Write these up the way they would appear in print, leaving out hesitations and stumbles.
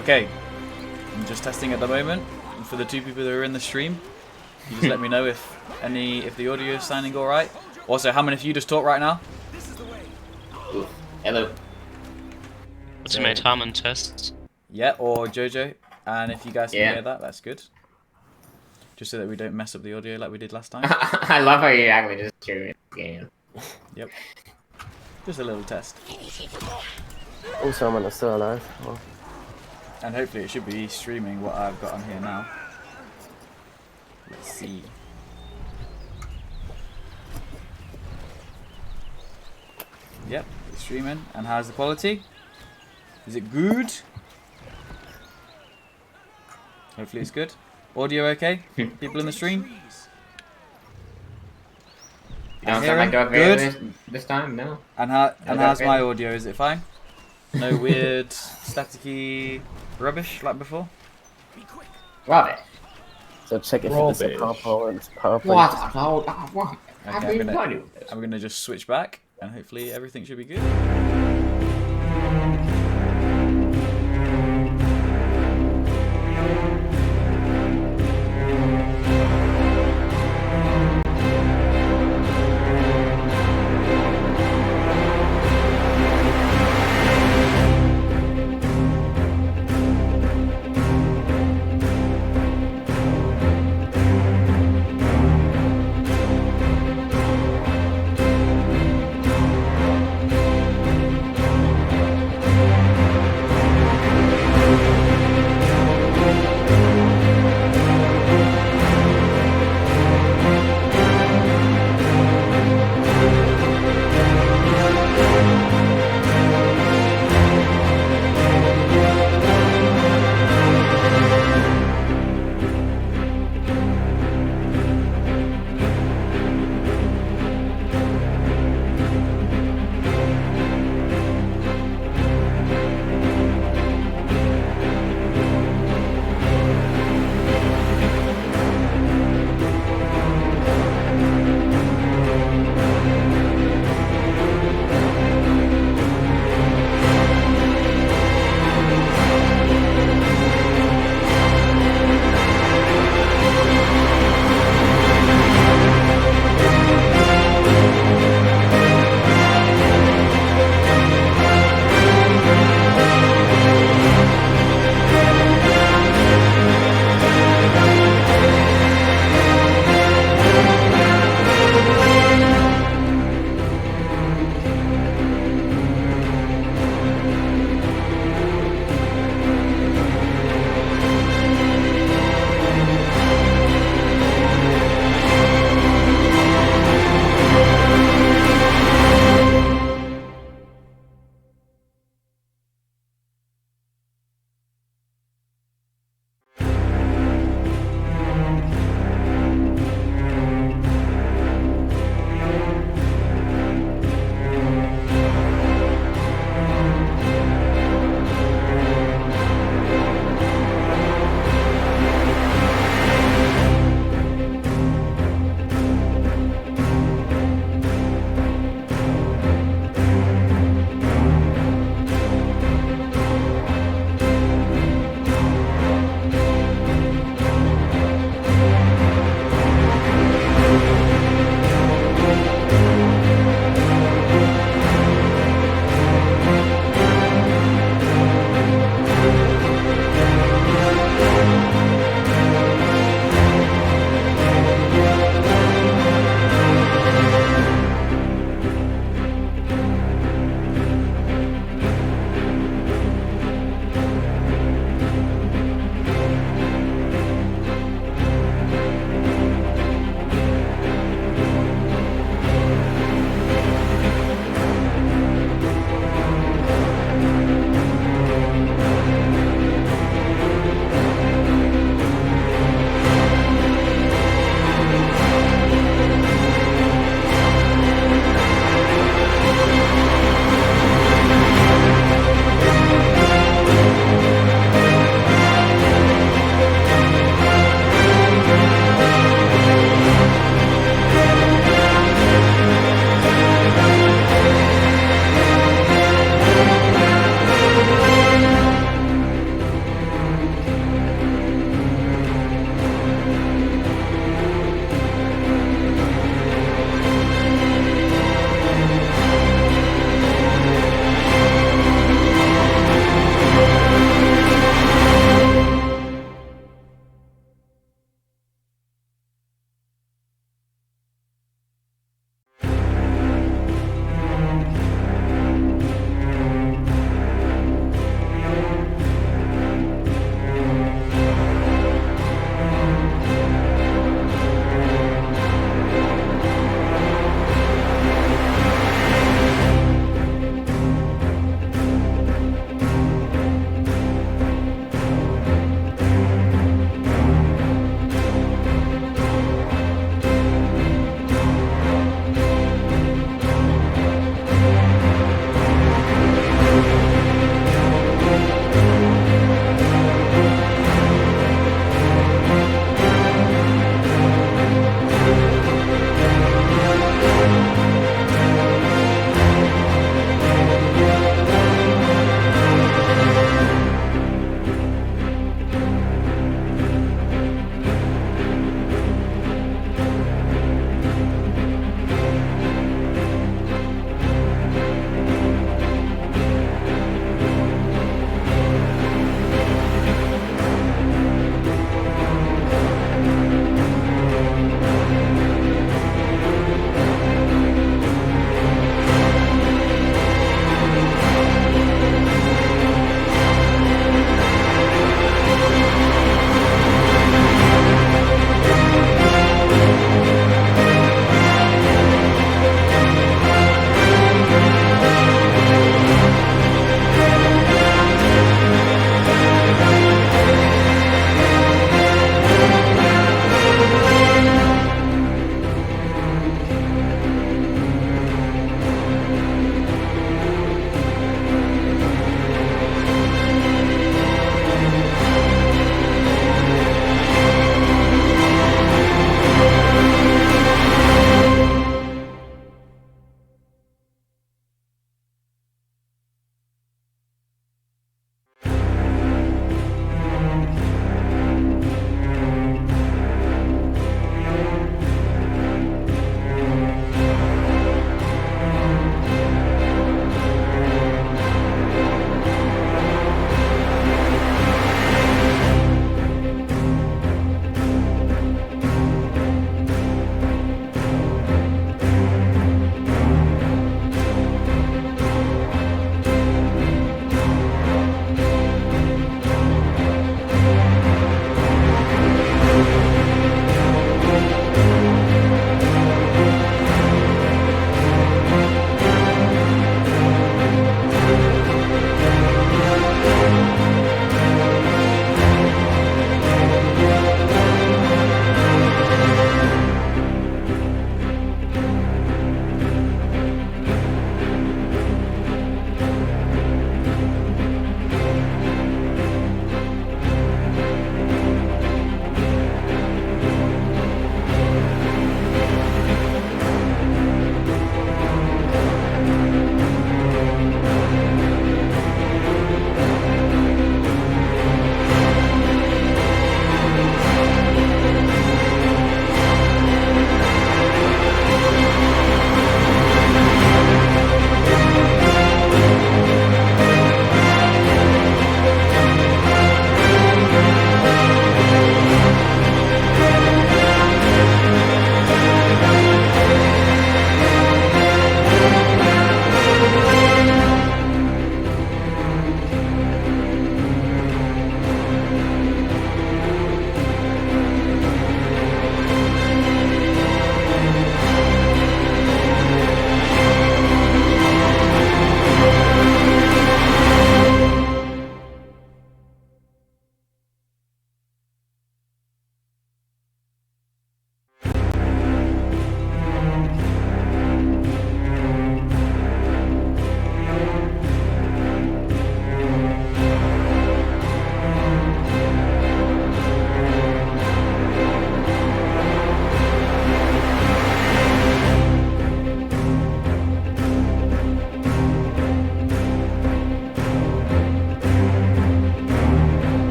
Okay, I'm just testing at the moment. And for the 2 people that are in the stream, you just let me know if the audio is sounding all right. Also, how many of you just talk right now? Ooh. Hello. Ultimate Harmon test. Yeah, or JoJo. And if you guys can Yeah. hear that, that's good. Just so that we don't mess up the audio like we did last time. I love how you actually just streaming the game. Yep. Just a little test. Also, I'm on a solo. Oh. And hopefully it should be streaming what I've got on here now. Let's see. Yep, it's streaming. And how's the quality? Is it good? Hopefully it's good. Audio okay? People in the stream? You don't I hear sound like him. Darth Vader this time, no? And how's my audio? Is it fine? No weird staticky rubbish like before? Love it. So check if it's a PowerPoint. What? What? Okay, I'm gonna just switch back and hopefully everything should be good.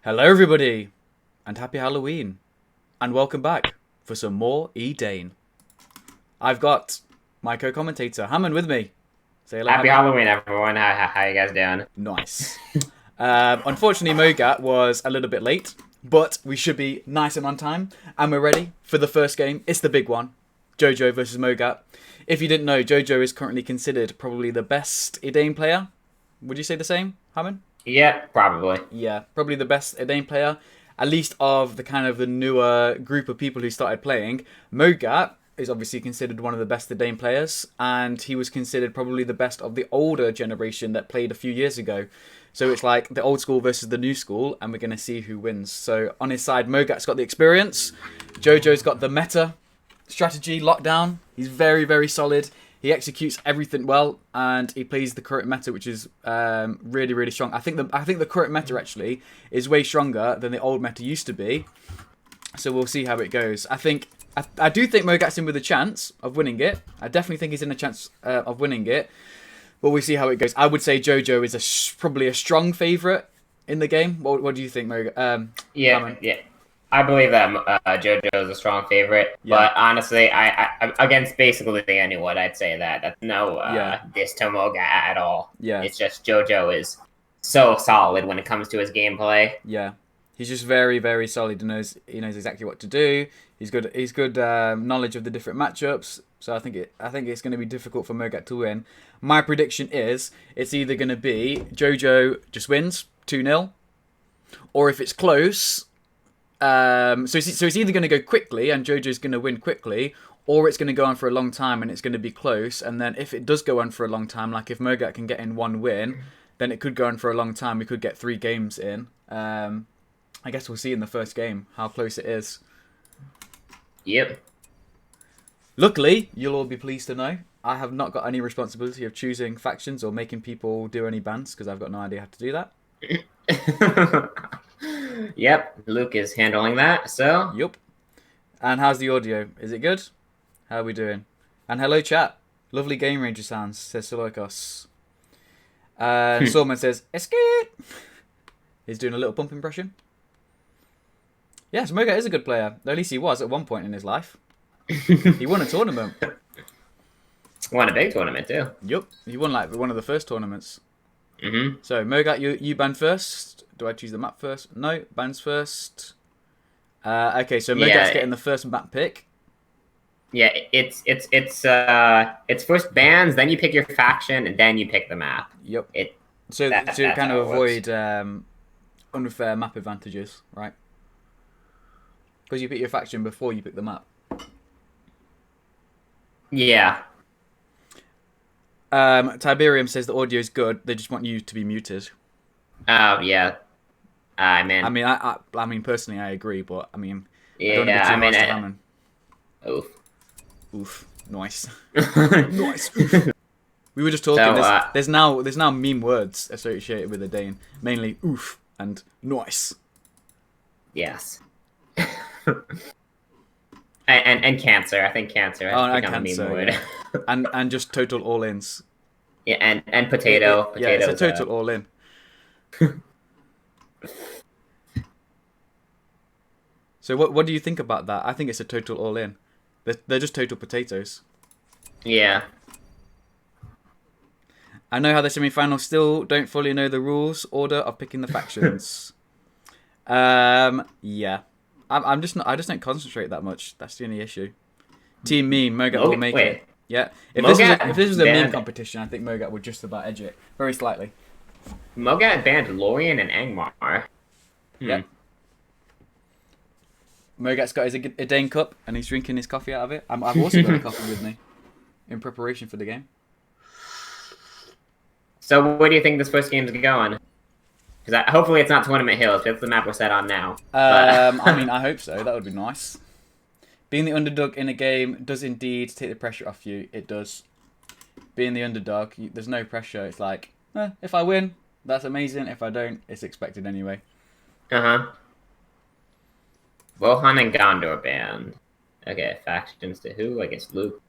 Hello, everybody, and happy Halloween, and welcome back for some more Edain. I've got my co-commentator Hammond with me. Say hello, Happy Hammond. Halloween, everyone. How you guys doing? Nice. Unfortunately, Mogat was a little bit late, but we should be nice and on time, and we're ready for the first game. It's the big one, JoJo versus Mogat. If you didn't know, JoJo is currently considered probably the best Edain player. Would you say the same, Hammond? Yeah, probably. Yeah, probably the best Edain player, at least of the kind of the newer group of people who started playing. Mogat is obviously considered one of the best Edain players, and he was considered probably the best of the older generation that played a few years ago. So it's like the old school versus the new school, and we're going to see who wins. So on his side, Mogat's got the experience, JoJo's got the meta strategy lockdown. He's very, very solid. He executes everything well, and he plays the current meta, which is really, really strong. I think the current meta actually is way stronger than the old meta used to be. So we'll see how it goes. I do think Mogat's in with a chance of winning it. I definitely think he's in a chance of winning it. But we'll see how it goes. I would say JoJo is probably a strong favourite in the game. What do you think, Mogat? Yeah. I believe that JoJo is a strong favorite, Yeah. but honestly, I against basically anyone, I'd say that's no diss to Moga at all. Yeah. It's just JoJo is so solid when it comes to his gameplay. Yeah, he's just very, very solid. He knows exactly what to do. He's good knowledge of the different matchups. So I think it's going to be difficult for Mogat to win. My prediction is it's either going to be JoJo just wins 2-0, or if it's close. So it's either going to go quickly and JoJo's going to win quickly, or it's going to go on for a long time and it's going to be close. And then if it does go on for a long time, like if Mogat can get in one win, then it could go on for a long time. We could get 3 games in. I guess we'll see in the first game how close it is. Yep. Luckily, you'll all be pleased to know I have not got any responsibility of choosing factions or making people do any bans, because I've got no idea how to do that. Yep, Luke is handling that, so... Yup. And how's the audio? Is it good? How are we doing? And hello, chat. Lovely Game Ranger sounds, says Soloikos. Sorman says, escape! He's doing a little bump impression. Yes, Mogat is a good player. At least he was at one point in his life. He won a tournament. Won a big tournament, too. Yup. He won like one of the first tournaments. Mm-hmm. So, Mogat, you ban first. Do I choose the map first? No, bans first. Okay, so Mogat's getting the first map pick. Yeah, it's first bans, then you pick your faction, and then you pick the map. Yep. That's kind how of it works. avoid unfair map advantages, right? Because you pick your faction before you pick the map. Yeah. Tiberium says the audio is good. They just want you to be muted. Oh, yeah. I mean, Personally, I agree, but I don't yeah, want to be too harsh to Hammond. Oof. Oof, nice, nice. We were just talking. So, there's now meme words associated with Edain, mainly oof and nice. Yes. and cancer. I think cancer has become a meme word. Yeah. and just total all-ins. Yeah, and potato. Yeah, it's a total all-in. So what do you think about that? I think it's a total all-in. They're just total potatoes. Yeah. I know how the semi-finals still don't fully know the rules order of picking the factions. Yeah. I just don't concentrate that much. That's the only issue. Team meme, Mogat will make it. Yeah. If this was a meme competition, I think Mogat would just about edge it. Very slightly. Mogat banned Lorian and Angmar. Yeah. Mogat's got his Edain cup and he's drinking his coffee out of it. I've also got a coffee with me in preparation for the game. So where do you think this first game's going? Because hopefully it's not Tournament Hills, that's the map we're set on now. I hope so. That would be nice. Being the underdog in a game does indeed take the pressure off you. It does. Being the underdog, there's no pressure. It's like, if I win, that's amazing. If I don't, it's expected anyway. Uh-huh. Wohan and Gondor banned. Okay, factions to who? I guess Luke.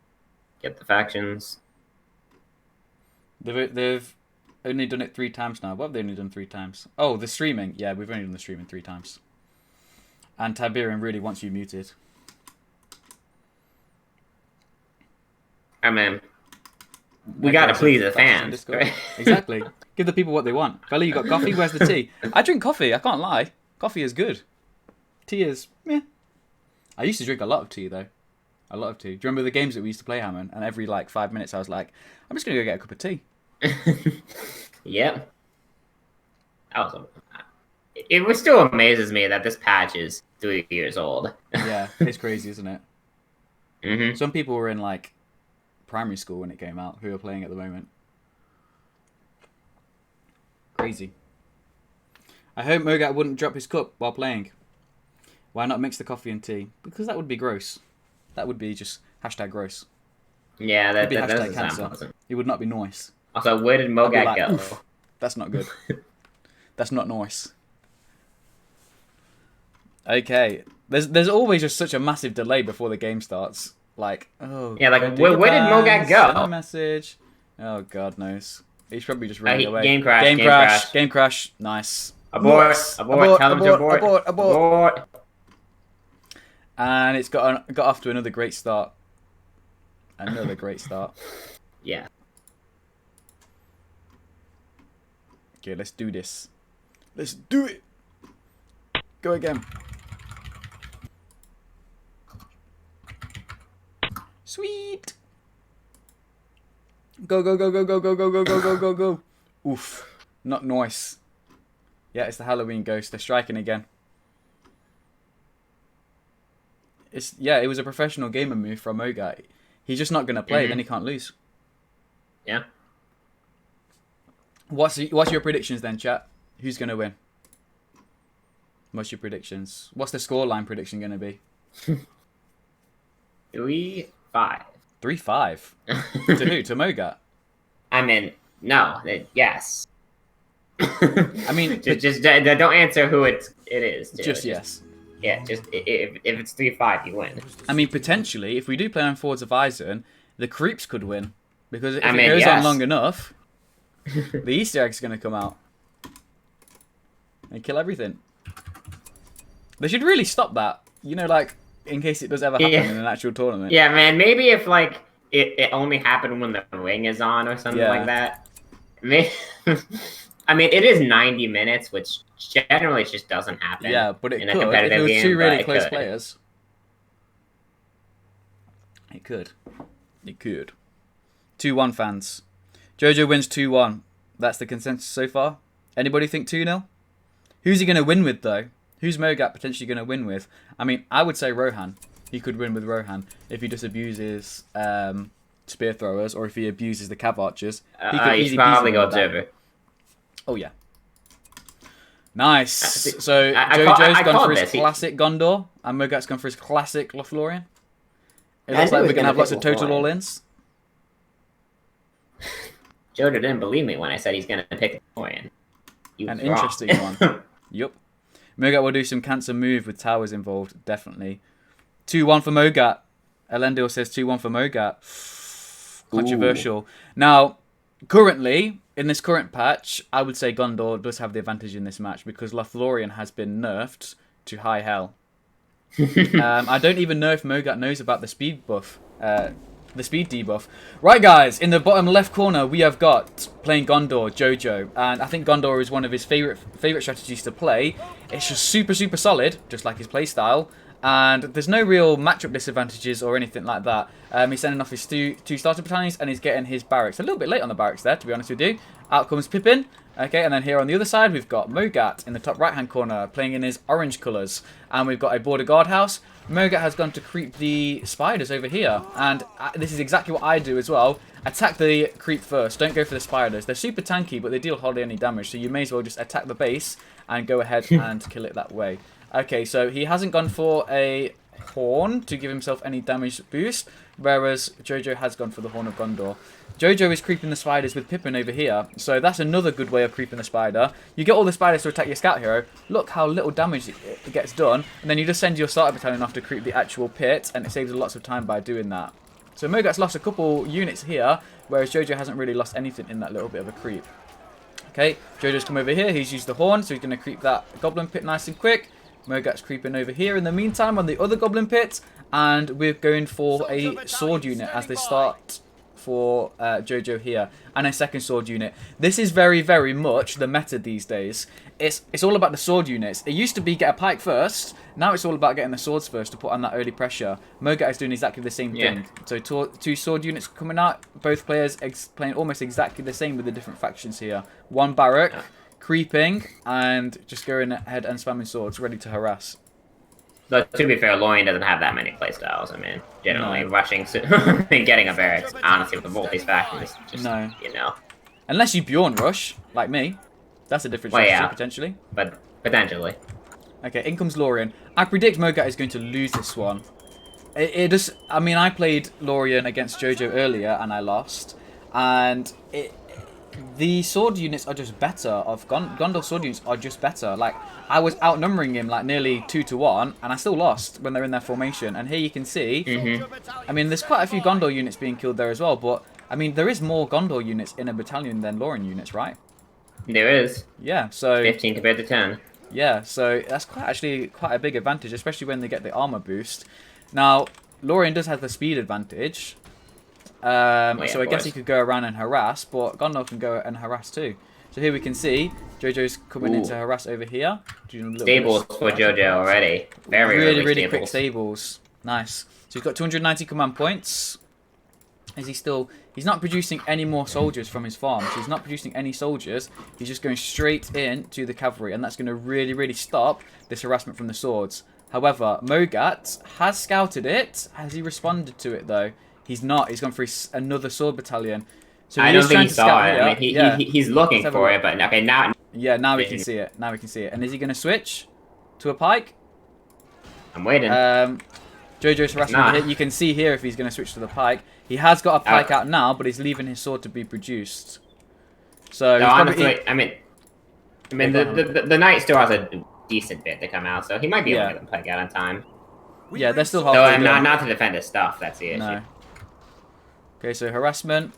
Get the factions. They've only done it 3 times now. What have they only done 3 times? Oh, the streaming. Yeah, we've only done the streaming 3 times. And Tiberian really wants you muted. I mean, we gotta please the fans. Exactly. Give the people what they want. Fella, you got coffee? Where's the tea? I drink coffee. I can't lie. Coffee is good. Tea is meh. I used to drink a lot of tea though. A lot of tea. Do you remember the games that we used to play, Hammond? And every like 5 minutes, I was like, I'm just gonna go get a cup of tea. Yep. It still amazes me that this patch is 3 years old. Yeah, it's crazy, isn't it? Mm-hmm. Some people were in like primary school when it came out who are playing at the moment. Crazy. I hope Mogat wouldn't drop his cup while playing. Why not mix the coffee and tea? Because that would be gross. That would be just hashtag gross. Yeah, that doesn't cancer. sound pleasant. It would not be nice. Also, where did Mogat like, go? Oof, that's not good. That's not nice. Okay. There's always just such a massive delay before the game starts. Like, oh. Yeah, like, where did Mogat go? Send a message. Oh, God knows. He's probably just running away. Game crash. Game crash. Nice. Abort. Nice. Abort. Tell him to abort. Abort. And it's got off to another great start. Another great start. Yeah. Okay, let's do this. Let's do it. Go again. Sweet. Go, go, go, go, go, go, go, go, go, go, go, go. Oof. Not nice. Yeah, it's the Halloween ghost. They're striking again. It was a professional gamer move from Mogat. He's just not going to play, then he can't lose. Yeah. What's your predictions then, chat? Who's going to win? What's your predictions? What's the scoreline prediction going to be? 3-5. 3-5? To who? To Mogat? I mean, no. Yes. I mean... just don't answer who it is. Just yes. Yeah, just if it's 3-5, you win. I mean, potentially, if we do play on Fords of Eisen, the creeps could win. Because if it goes on long enough, the Easter egg's going to come out. And kill everything. They should really stop that. You know, like, in case it does ever happen in an actual tournament. Yeah, man, maybe if, like, it only happened when the ring is on or something like that. I mean, it is 90 minutes, which generally just doesn't happen. Yeah, but it in could. A competitive if it was game, two really close could. players. It could. It could. 2-1 fans. JoJo wins 2-1. That's the consensus so far. Anybody think 2-0? Who's he going to win with, though? Who's Mogat potentially going to win with? I mean, I would say Rohan. He could win with Rohan if he just abuses spear throwers or if he abuses the cav archers. He could he's probably go Observer. Oh, yeah. Nice. So JoJo's gone for his classic Gondor, and Mogat's gone for his classic Lothlorien. It looks like we're going to have lots of total all-ins. JoJo didn't believe me when I said he's going to pick Lothlorien. An interesting one. Yup. Mogat will do some cancer move with towers involved, definitely. 2-1 for Mogat. Elendil says 2-1 for Mogat. Controversial. Ooh. Now, currently, in this current patch, I would say Gondor does have the advantage in this match because Lothlorien has been nerfed to high hell. I don't even know if Mogat knows about the speed buff, the speed debuff. Right, guys, in the bottom left corner, we have got playing Gondor, JoJo, and I think Gondor is one of his favorite strategies to play. It's just super, super solid, just like his playstyle. And there's no real matchup disadvantages or anything like that. He's sending off his two starter battalions and he's getting his barracks. A little bit late on the barracks there, to be honest with you. Out comes Pippin. Okay, and then here on the other side, we've got Mogat in the top right-hand corner, playing in his orange colours. And we've got a border guardhouse. Mogat has gone to creep the spiders over here. And this is exactly what I do as well. Attack the creep first. Don't go for the spiders. They're super tanky, but they deal hardly any damage. So you may as well just attack the base and go ahead and kill it that way. Okay, so he hasn't gone for a horn to give himself any damage boost, whereas JoJo has gone for the Horn of Gondor. JoJo is creeping the spiders with Pippin over here, so that's another good way of creeping the spider. You get all the spiders to attack your scout hero. Look how little damage it gets done, and then you just send your starter battalion off to creep the actual pit, and it saves lots of time by doing that. So Mogat's lost a couple units here, whereas JoJo hasn't really lost anything in that little bit of a creep. Okay, JoJo's come over here. He's used the horn, so he's going to creep that goblin pit nice and quick. Mogat's creeping over here in the meantime on the other goblin pit. And we're going for a sword unit as they start for JoJo here. And a second sword unit. This is very, very much the meta these days. It's all about the sword units. It used to be get a pike first. Now it's all about getting the swords first to put on that early pressure. Mogat is doing exactly the same thing. So two sword units coming out. Both players playing almost exactly the same with the different factions here. One barrack, creeping, and just going ahead and spamming swords, ready to harass. But to be fair, Lorien doesn't have that many playstyles. I mean, generally rushing and getting a barracks, honestly, with both these factions, just, you know. Unless you Bjorn rush, like me. That's a different strategy, potentially. But potentially. Okay, in comes Lorien. I predict Mogat is going to lose this one. I mean, I played Lorien against JoJo earlier, and I lost. And the sword units are just better. Gondor sword units are just better. Like, I was outnumbering him like nearly 2-1, and I still lost when they're in their formation. And here you can see, I mean, there's quite a few Gondor units being killed there as well. But, I mean, there is more Gondor units in a battalion than Lorien units, right? There is. Yeah, so 15 compared to 10. Yeah, so that's actually quite a big advantage, especially when they get the armor boost. Now, Lorien does have the speed advantage. So I guess he could go around and harass, but Gondor can go and harass too. So here we can see JoJo's coming in to harass over here. Stables for JoJo already. Really quick stables. Nice. So he's got 290 command points. Is he still... He's not producing any more soldiers from his farm. So he's not producing any soldiers. He's just going straight in to the cavalry. And that's going to really stop this harassment from the swords. However, Mogat has scouted it. Has he responded to it, though? He's not. He's gone for another sword battalion. So I don't think he saw it. I mean, he's looking for it, but okay, now... Yeah, now we can see it. Now we can see it. And is he going to switch to a pike? I'm waiting. JoJo's harassment here. You can see here if he's going to switch to the pike. He has got a pike out now, but he's leaving his sword to be produced. So no, honestly, I mean, the knight still has a decent bit to come out, so he might be able to get the pike out in time. Yeah, they're still halfway. So not to defend his stuff. That's the issue. No. Okay, so harassment.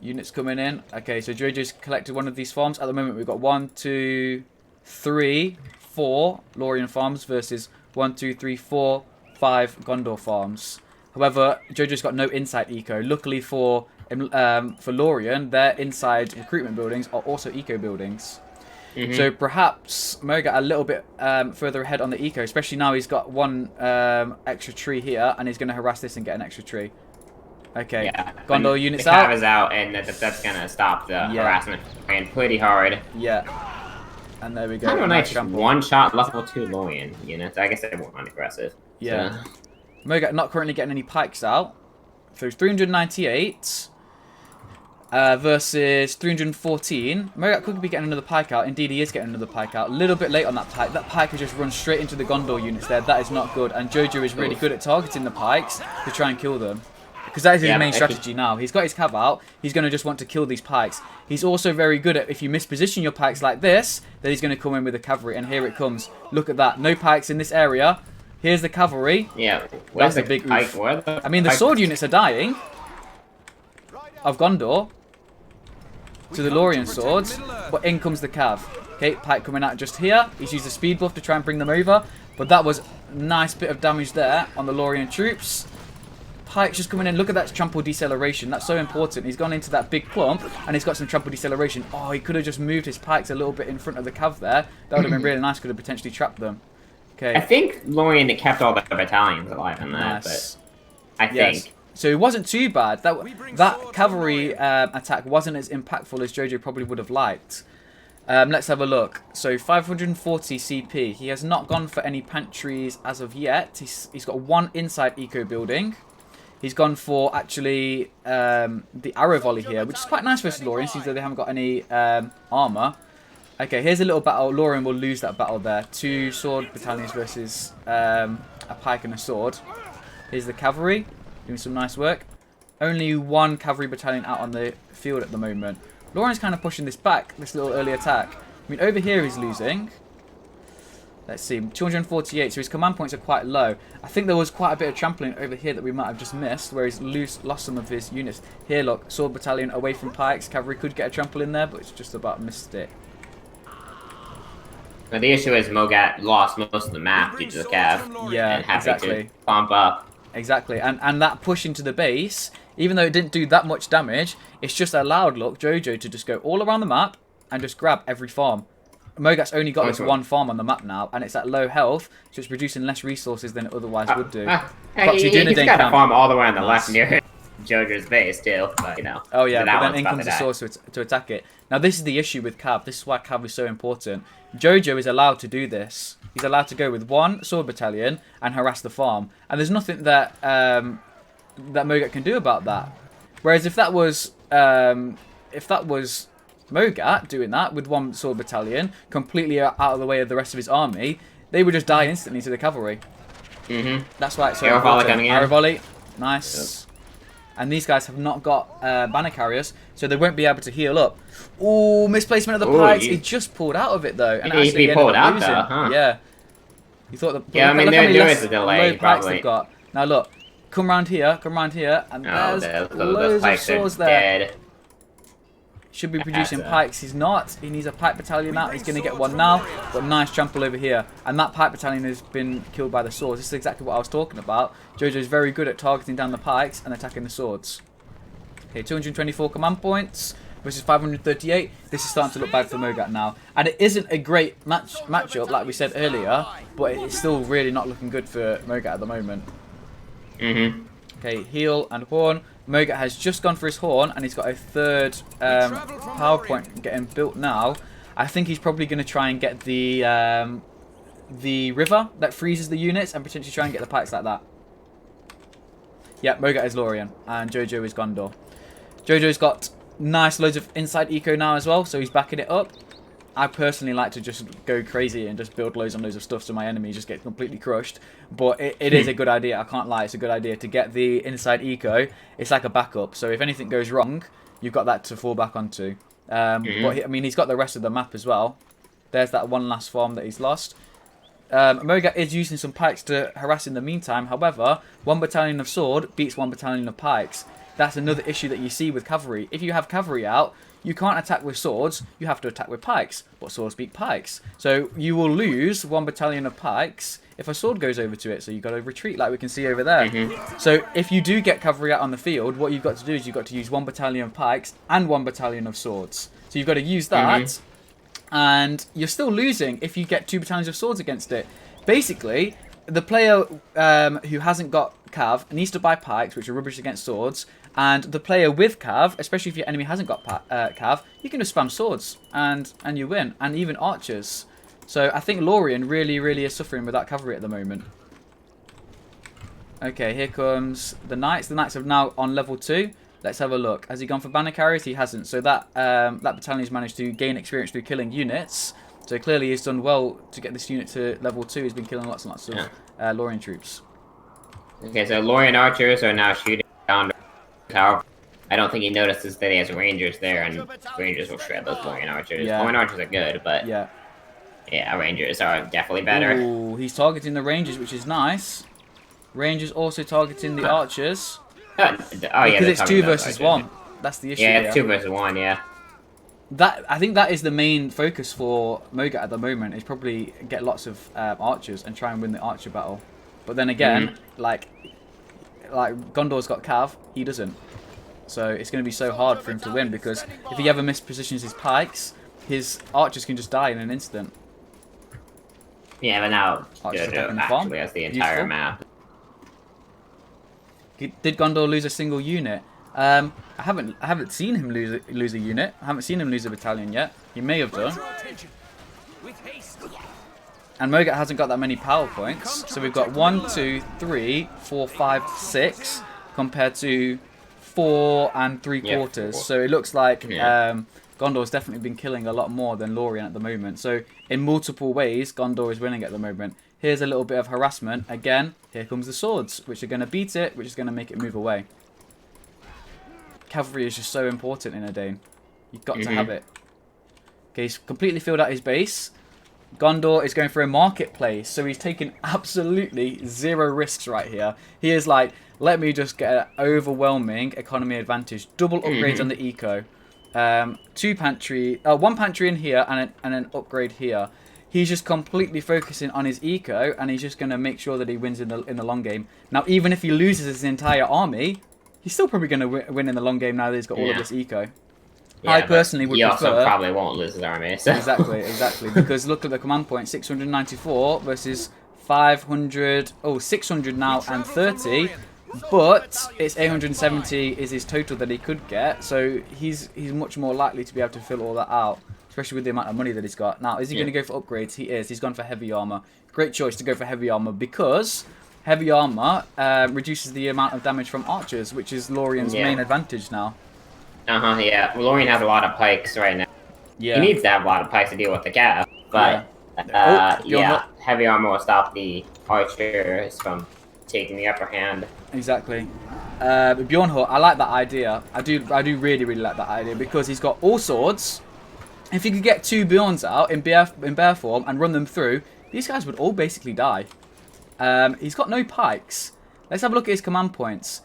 Units coming in. Okay, so JoJo's collected one of these farms. At the moment, we've got 1, 2, 3, 4 Lorien farms versus 1, 2, 3, 4, 5 Gondor farms. However, JoJo's got no inside eco. Luckily for Lorien, their inside recruitment buildings are also eco buildings. So perhaps Mogat a little bit further ahead on the eco, especially now he's got one extra tree here, and he's going to harass this and get an extra tree. Okay, yeah, Gondor units the out. Cav is out, and that's going to stop the harassment and pretty hard. Yeah. And there we go. I don't know, just one-shot level 2 Lorien units. I guess they weren't aggressive. Yeah. So. Mogat not currently getting any pikes out. So it's 398 versus 314. Mogat could be getting another pike out. Indeed, he is getting another pike out. A little bit late on that pike. That pike has just run straight into the Gondor units there. That is not good. And JoJo is really good at targeting the pikes to try and kill them. Because that is his main strategy now. He's got his cav out. He's going to just want to kill these pikes. He's also very good at, if you misposition your pikes like this, then he's going to come in with the cavalry. And here it comes. Look at that. No pikes in this area. Here's the cavalry. Yeah. That's a big oof. I mean, the sword units are dying. Of Gondor. To the Lorien swords. But in comes the cav. Okay, pike coming out just here. He's used a speed buff to try and bring them over. But that was a nice bit of damage there on the Lorien troops. Pike's just coming in. Look at that trample deceleration. That's so important. He's gone into that big clump and he's got some trample deceleration. Oh, he could have just moved his pikes a little bit in front of the cav there. That would have been really nice. Could have potentially trapped them. Okay. I think Lorien kept all the battalions alive in that, but I think. So it wasn't too bad. That cavalry attack wasn't as impactful as JoJo probably would have liked. Let's have a look. So 540 CP. He has not gone for any pantries as of yet. He's got one inside eco building. He's gone for, actually, the arrow volley here, which is quite nice versus Lorien, since they haven't got any armor. Okay, here's a little battle. Lorien will lose that battle there. 2 sword battalions versus a pike and a sword. Here's the cavalry, doing some nice work. Only 1 cavalry battalion out on the field at the moment. Lorien's kind of pushing this back, this little early attack. I mean, over here he's losing. Let's see, 248, so his command points are quite low. I think there was quite a bit of trampling over here that we might have just missed, where he's lost some of his units. Here, look, Sword Battalion away from pikes. Cavalry could get a trample in there, but it's just about missed it. Now, the issue is Mogat lost most of the map due to the cav. Yeah, and having exactly. to bump up. Exactly, and that push into the base, even though it didn't do that much damage, it's just allowed, look, JoJo to just go all around the map and just grab every farm. Mogat's only got this one farm on the map now, and it's at low health, so it's producing less resources than it otherwise would do. He's got a farm all the way on the left near JoJo's base, too, but, you know. Oh, yeah, but then in comes the source to attack it. Now, this is the issue with Cav. This is why Cav is so important. JoJo is allowed to do this. He's allowed to go with one Sword Battalion and harass the farm. And there's nothing that that Mogat can do about that. Whereas if that was Mogat doing that with one Sword Battalion, completely out of the way of the rest of his army, they would just die instantly to the cavalry. That's why it's so Arrow volley important. coming in. Arrow volley, nice. Yep. And these guys have not got banner carriers, so they won't be able to heal up. Ooh, misplacement of the pikes. He just pulled out of it though, and actually he pulled out though, huh? Yeah. You thought the yeah, I mean there is a delay. Pikes they've got. Now look, come round here, and there's loads of swords there. Dead. Should be producing pikes. He's not. He needs a pike battalion out. He's going to get one now. But nice trample over here. And that pike battalion has been killed by the swords. This is exactly what I was talking about. JoJo is very good at targeting down the pikes and attacking the swords. Okay, 224 command points versus 538. This is starting to look bad for Mogat now. And it isn't a great matchup, like we said earlier. But it's still really not looking good for Mogat at the moment. Okay, heal and horn. Mogat has just gone for his horn, and he's got a third power point getting built now. I think he's probably going to try and get the river that freezes the units, and potentially try and get the pikes like that. Yeah, Mogat is Lorien, and JoJo is Gondor. JoJo's got nice loads of inside eco now as well, so he's backing it up. I personally like to just go crazy and just build loads and loads of stuff so my enemies just get completely crushed. But it is a good idea. I can't lie. It's a good idea to get the inside eco. It's like a backup. So if anything goes wrong, you've got that to fall back onto. But I mean, he's got the rest of the map as well. There's that one last farm that he's lost. Mogat is using some pikes to harass in the meantime. However, one battalion of sword beats one battalion of pikes. That's another issue that you see with cavalry. If you have cavalry out, you can't attack with swords, you have to attack with pikes. But swords beat pikes. So you will lose one battalion of pikes if a sword goes over to it. So you've got to retreat like we can see over there. So if you do get cavalry out on the field, what you've got to do is you've got to use one battalion of pikes and one battalion of swords. So you've got to use that. And you're still losing if you get two battalions of swords against it. Basically, the player who hasn't got cav needs to buy pikes, which are rubbish against swords. And the player with cav, especially if your enemy hasn't got cav, you can just spam swords and you win. And even archers. So I think Lorien really is suffering with that cavalry at the moment. Okay, here comes the knights. The knights are now on level 2. Let's have a look. Has he gone for banner carriers? He hasn't. So that that battalion has managed to gain experience through killing units. So clearly he's done well to get this unit to level 2. He's been killing lots and lots of Lorien troops. Okay, so Lorien archers are now shooting down the tower. I don't think he notices that he has rangers there, and rangers will shred those Lorien archers. Lorien archers are good, but yeah, rangers are definitely better. Ooh, he's targeting the rangers, which is nice. Rangers also targeting the archers. Because it's 2 versus 1. That's the issue. Yeah, it's 2 versus 1. Yeah. I think that is the main focus for Mogat at the moment. Is probably get lots of archers and try and win the archer battle. But then again, like Gondor's got cav, he doesn't. So it's going to be so hard for him to win because if he ever mispositions his pikes, his archers can just die in an instant. Yeah, but now JoJo actually has the entire map. Did Gondor lose a single unit? I haven't seen him lose a unit. I haven't seen him lose a battalion yet. He may have done. And Mogat hasn't got that many power points. So we've got 1, 2, 3, 4, 5, 6 compared to 4 and 3/4. So it looks like Gondor's definitely been killing a lot more than Lorien at the moment. So in multiple ways, Gondor is winning at the moment. Here's a little bit of harassment. Again, here comes the swords, which are going to beat it, which is going to make it move away. Cavalry is just so important in Edain. You've got to have it. Okay, he's completely filled out his base. Gondor is going for a marketplace, so he's taking absolutely zero risks right here. He is like, let me just get an overwhelming economy advantage. Double upgrades on the eco. One pantry in here and an upgrade here. He's just completely focusing on his eco, and he's just going to make sure that he wins in the long game. Now, even if he loses his entire army, he's still probably going to win in the long game now that he's got all of this eco. Yeah, I personally would prefer... He also probably won't lose his army. So. Exactly. Because look at the command point. 694 versus 500... Oh, 600 now and 30. But it's 870 is his total that he could get. So he's much more likely to be able to fill all that out. Especially with the amount of money that he's got. Now, is he going to go for upgrades? He is. He's gone for heavy armor. Great choice to go for heavy armor because heavy armor reduces the amount of damage from archers, which is Lorien's main advantage now. Yeah. Lorien has a lot of pikes right now. Yeah. He needs to have a lot of pikes to deal with the cav. But, heavy armor will stop the archers from taking the upper hand. Exactly. Bjornhut, I like that idea. I do really, really like that idea because he's got all swords. If he could get 2 Bjorns out in bear form and run them through, these guys would all basically die. He's got no pikes. Let's have a look at his command points.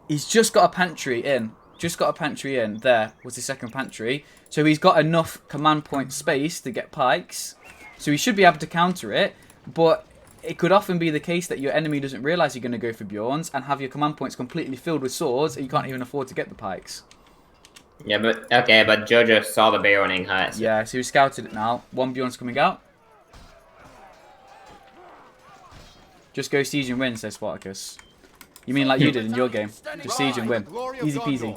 He's just got a pantry in. There was his second pantry. So he's got enough command point space to get pikes. So he should be able to counter it. But it could often be the case that your enemy doesn't realise you're going to go for Bjorns and have your command points completely filled with swords and you can't even afford to get the pikes. Yeah, but JoJo saw the bear running hut. So. Yeah, so he scouted it now. 1 Bjorn's coming out. Just go siege and win, says Spartacus. You mean like you did in your game? Just siege and win. Easy peasy.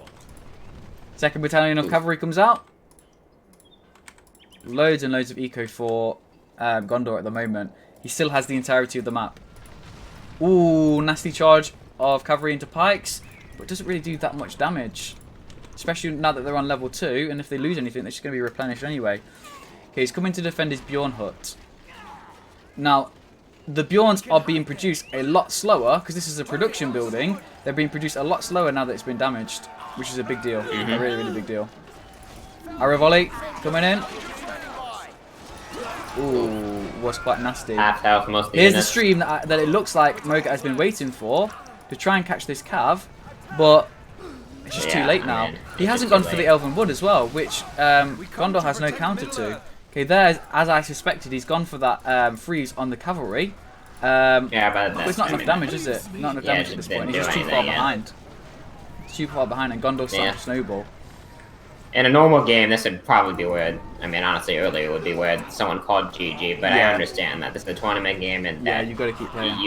Second battalion of cavalry comes out. Loads and loads of eco for Gondor at the moment. He still has the entirety of the map. Ooh, nasty charge of cavalry into pikes. But it doesn't really do that much damage. Especially now that they're on level 2. And if they lose anything, they're just going to be replenished anyway. Okay, he's coming to defend his Bjornhut. Now, the Bjorns are being produced a lot slower. Because this is a production building. They're being produced a lot slower now that it's been damaged. Which is a big deal. A really, really big deal. Arrow volley coming in. Ooh, was quite nasty. Half health, most Here's the stream that it looks like Mogat has been waiting for to try and catch this cav, but it's just too late now. He hasn't gone for the Elven Wood as well, which Gondor has no counter to. Okay, there, as I suspected, he's gone for that freeze on the cavalry. But it's not enough damage, is it? Not enough damage at this point. He's just too far behind. It's too far behind, and Gondor's starting to snowball. In a normal game, this would probably be where, I mean, honestly, earlier would be where someone called GG, but I understand that this is a tournament game, and you've got to keep playing.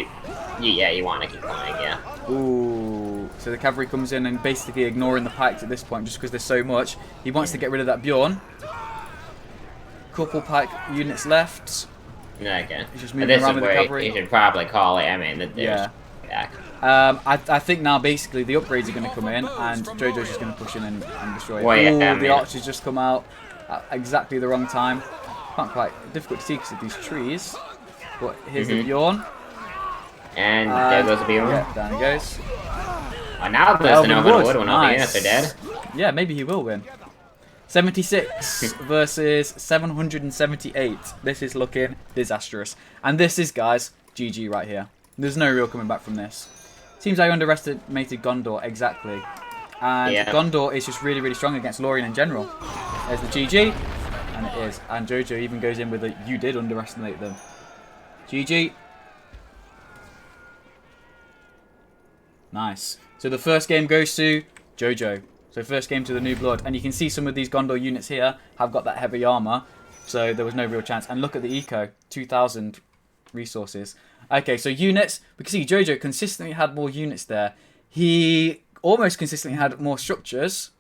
You want to keep playing, Ooh, so the cavalry comes in and basically ignoring the pikes at this point, just because there's so much. He wants to get rid of that Bjorn. Couple pike units left. Okay. He's just moving around with the cavalry. You should probably call it. I mean, back. I think now basically the upgrades are going to come in and JoJo's just going to push in and destroy it. The archers just come out at exactly the wrong time. Not quite difficult to see because of these trees. But here's the Bjorn. And there goes the Bjorn. Yeah, down he goes. Oh, now there's an Elven Wood when all the units are dead. Yeah, maybe he will win. 76 versus 778. This is looking disastrous. And this is, guys, GG right here. There's no real coming back from this. Seems I underestimated Gondor, exactly. And Gondor is just really, really strong against Lorien in general. There's the GG, and it is. And JoJo even goes in with a, you did underestimate them. GG. Nice. So the first game goes to JoJo. So first game to the New Blood. And you can see some of these Gondor units here have got that heavy armor. So there was no real chance. And look at the eco. 2,000 resources. Okay, so units. We can see JoJo consistently had more units there. He almost consistently had more structures.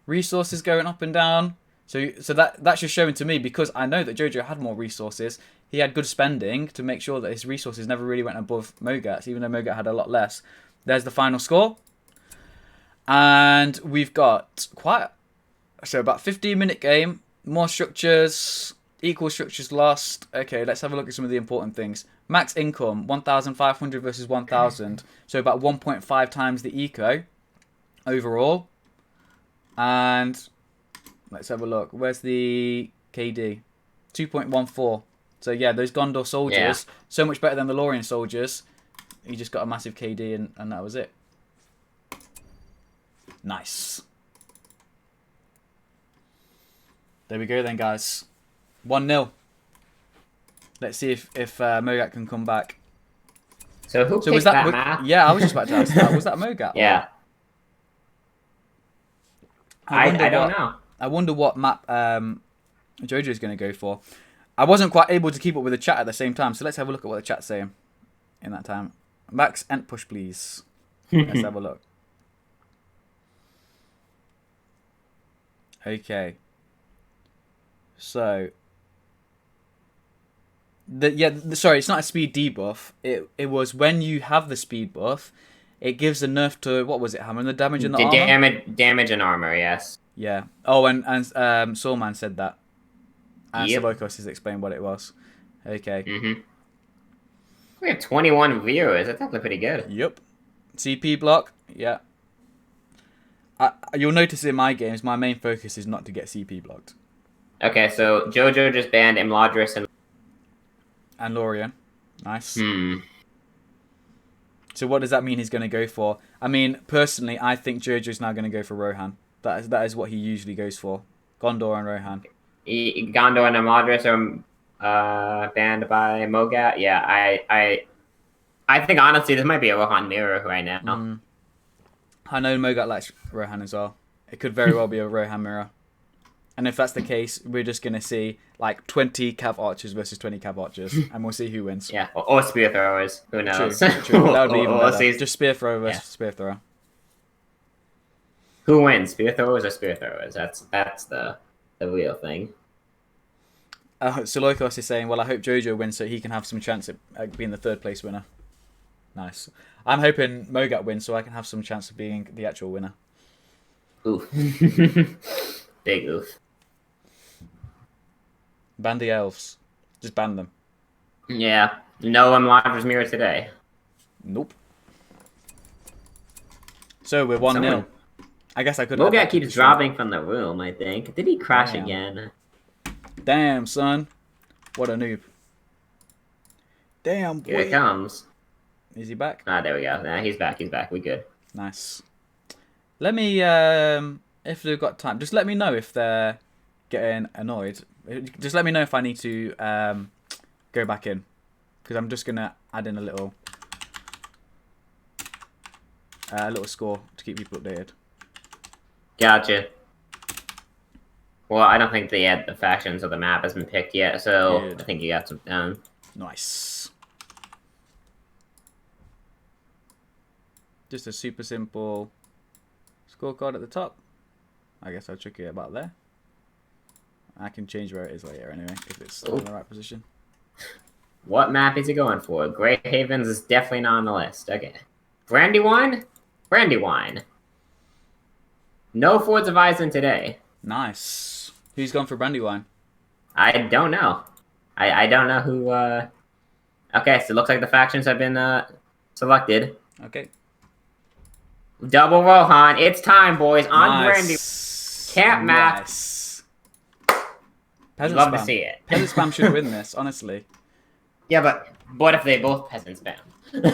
Resources going up and down. So that's just showing to me, because I know that JoJo had more resources. He had good spending to make sure that his resources never really went above Mogat's, even though Mogat had a lot less. There's the final score. And we've got about 15-minute game. More structures. Equal structures lost. Okay, let's have a look at some of the important things. Max income, 1,500 versus 1,000. So about 1.5 times the eco overall. And let's have a look. Where's the KD? 2.14. So yeah, those Gondor soldiers, so much better than the Lorien soldiers. He just got a massive KD and that was it. Nice. There we go then, guys. 1-0. Let's see if Mogat can come back. So who picked that map? Yeah, I was just about to ask that. Was that Mogat? Yeah. I don't know. I wonder what map JoJo is going to go for. I wasn't quite able to keep up with the chat at the same time, so let's have a look at what the chat's saying in that time. Max and push, please. Let's have a look. Okay. So, sorry, it's not a speed debuff. It was when you have the speed buff, it gives a nerf to, what was it, hammer? The damage and the armor? Damage and armor, yes. Yeah. Oh, and Soulman said that. And Solokos has explained what it was. Okay. We have 21 viewers. That's actually pretty good. Yep. CP block. Yeah. You'll notice in my games, my main focus is not to get CP blocked. Okay, so JoJo just banned Imladris and Lorien. Nice. So what does that mean he's going to go for? I mean, personally, I think JoJo's now going to go for Rohan. That is what he usually goes for. Gondor and Rohan. Gondor and Imladris are banned by Mogat. Yeah, I think honestly this might be a Rohan mirror right now. I know Mogat likes Rohan as well. It could very well be a Rohan mirror. And if that's the case, we're just going to see like 20 Cav Archers versus 20 Cav Archers, and we'll see who wins. Yeah, or Spear Throwers. Who knows? True. That would be even better. Just Spear Thrower versus Spear Thrower. Who wins, Spear Throwers or Spear Throwers? That's the real thing. Solokos is saying, well, I hope JoJo wins so he can have some chance at being the third place winner. Nice. I'm hoping Mogat wins so I can have some chance of being the actual winner. Oof. Big oof. Ban the elves. Just ban them. Yeah. No Imladris mirror today. Nope. So we're 1-0. I guess I could. Mogat keeps dropping from the room, I think. Did he crash again? Damn, son. What a noob. Damn, boy. Here it comes. Is he back? Ah, there we go. Nah, he's back. He's back. We good. Nice. Let me, if they've got time, just let me know if they're getting annoyed. Just let me know if I need to go back in. Because I'm just going to add in a little score to keep people updated. Gotcha. Well, I don't think the factions of the map has been picked yet, so good. I think you got some done. Nice. Just a super simple scorecard at the top. I guess I'll check it about there. I can change where it is later anyway, if it's still in the right position. What map is he going for? Grey Havens is definitely not on the list. Okay. Brandywine? Brandywine. No Fords of Eisen today. Nice. Who's gone for Brandywine? I don't know. I don't know who... Okay, so it looks like the factions have been selected. Okay. Double Rohan. It's time, boys. On Brandywine. Camp map. Nice. Love to see it. Peasant spam should win this, honestly. Yeah, but what if they both peasant spam?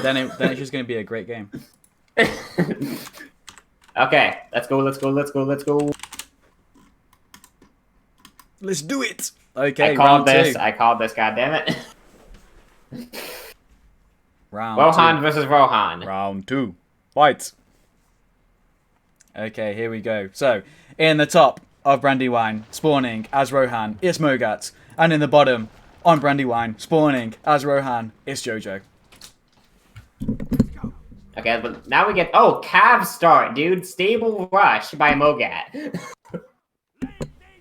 then it's just going to be a great game. Okay, let's go. Let's do it. Okay, I called this. Goddammit. Rohan versus Rohan. Round 2. Fight. Okay, here we go. So, in the top of Brandywine, spawning as Rohan, it's Mogat. And in the bottom, on Brandywine, spawning as Rohan, it's JoJo. Okay, but now we get... Oh, Cav start, dude. Stable Rush by Mogat.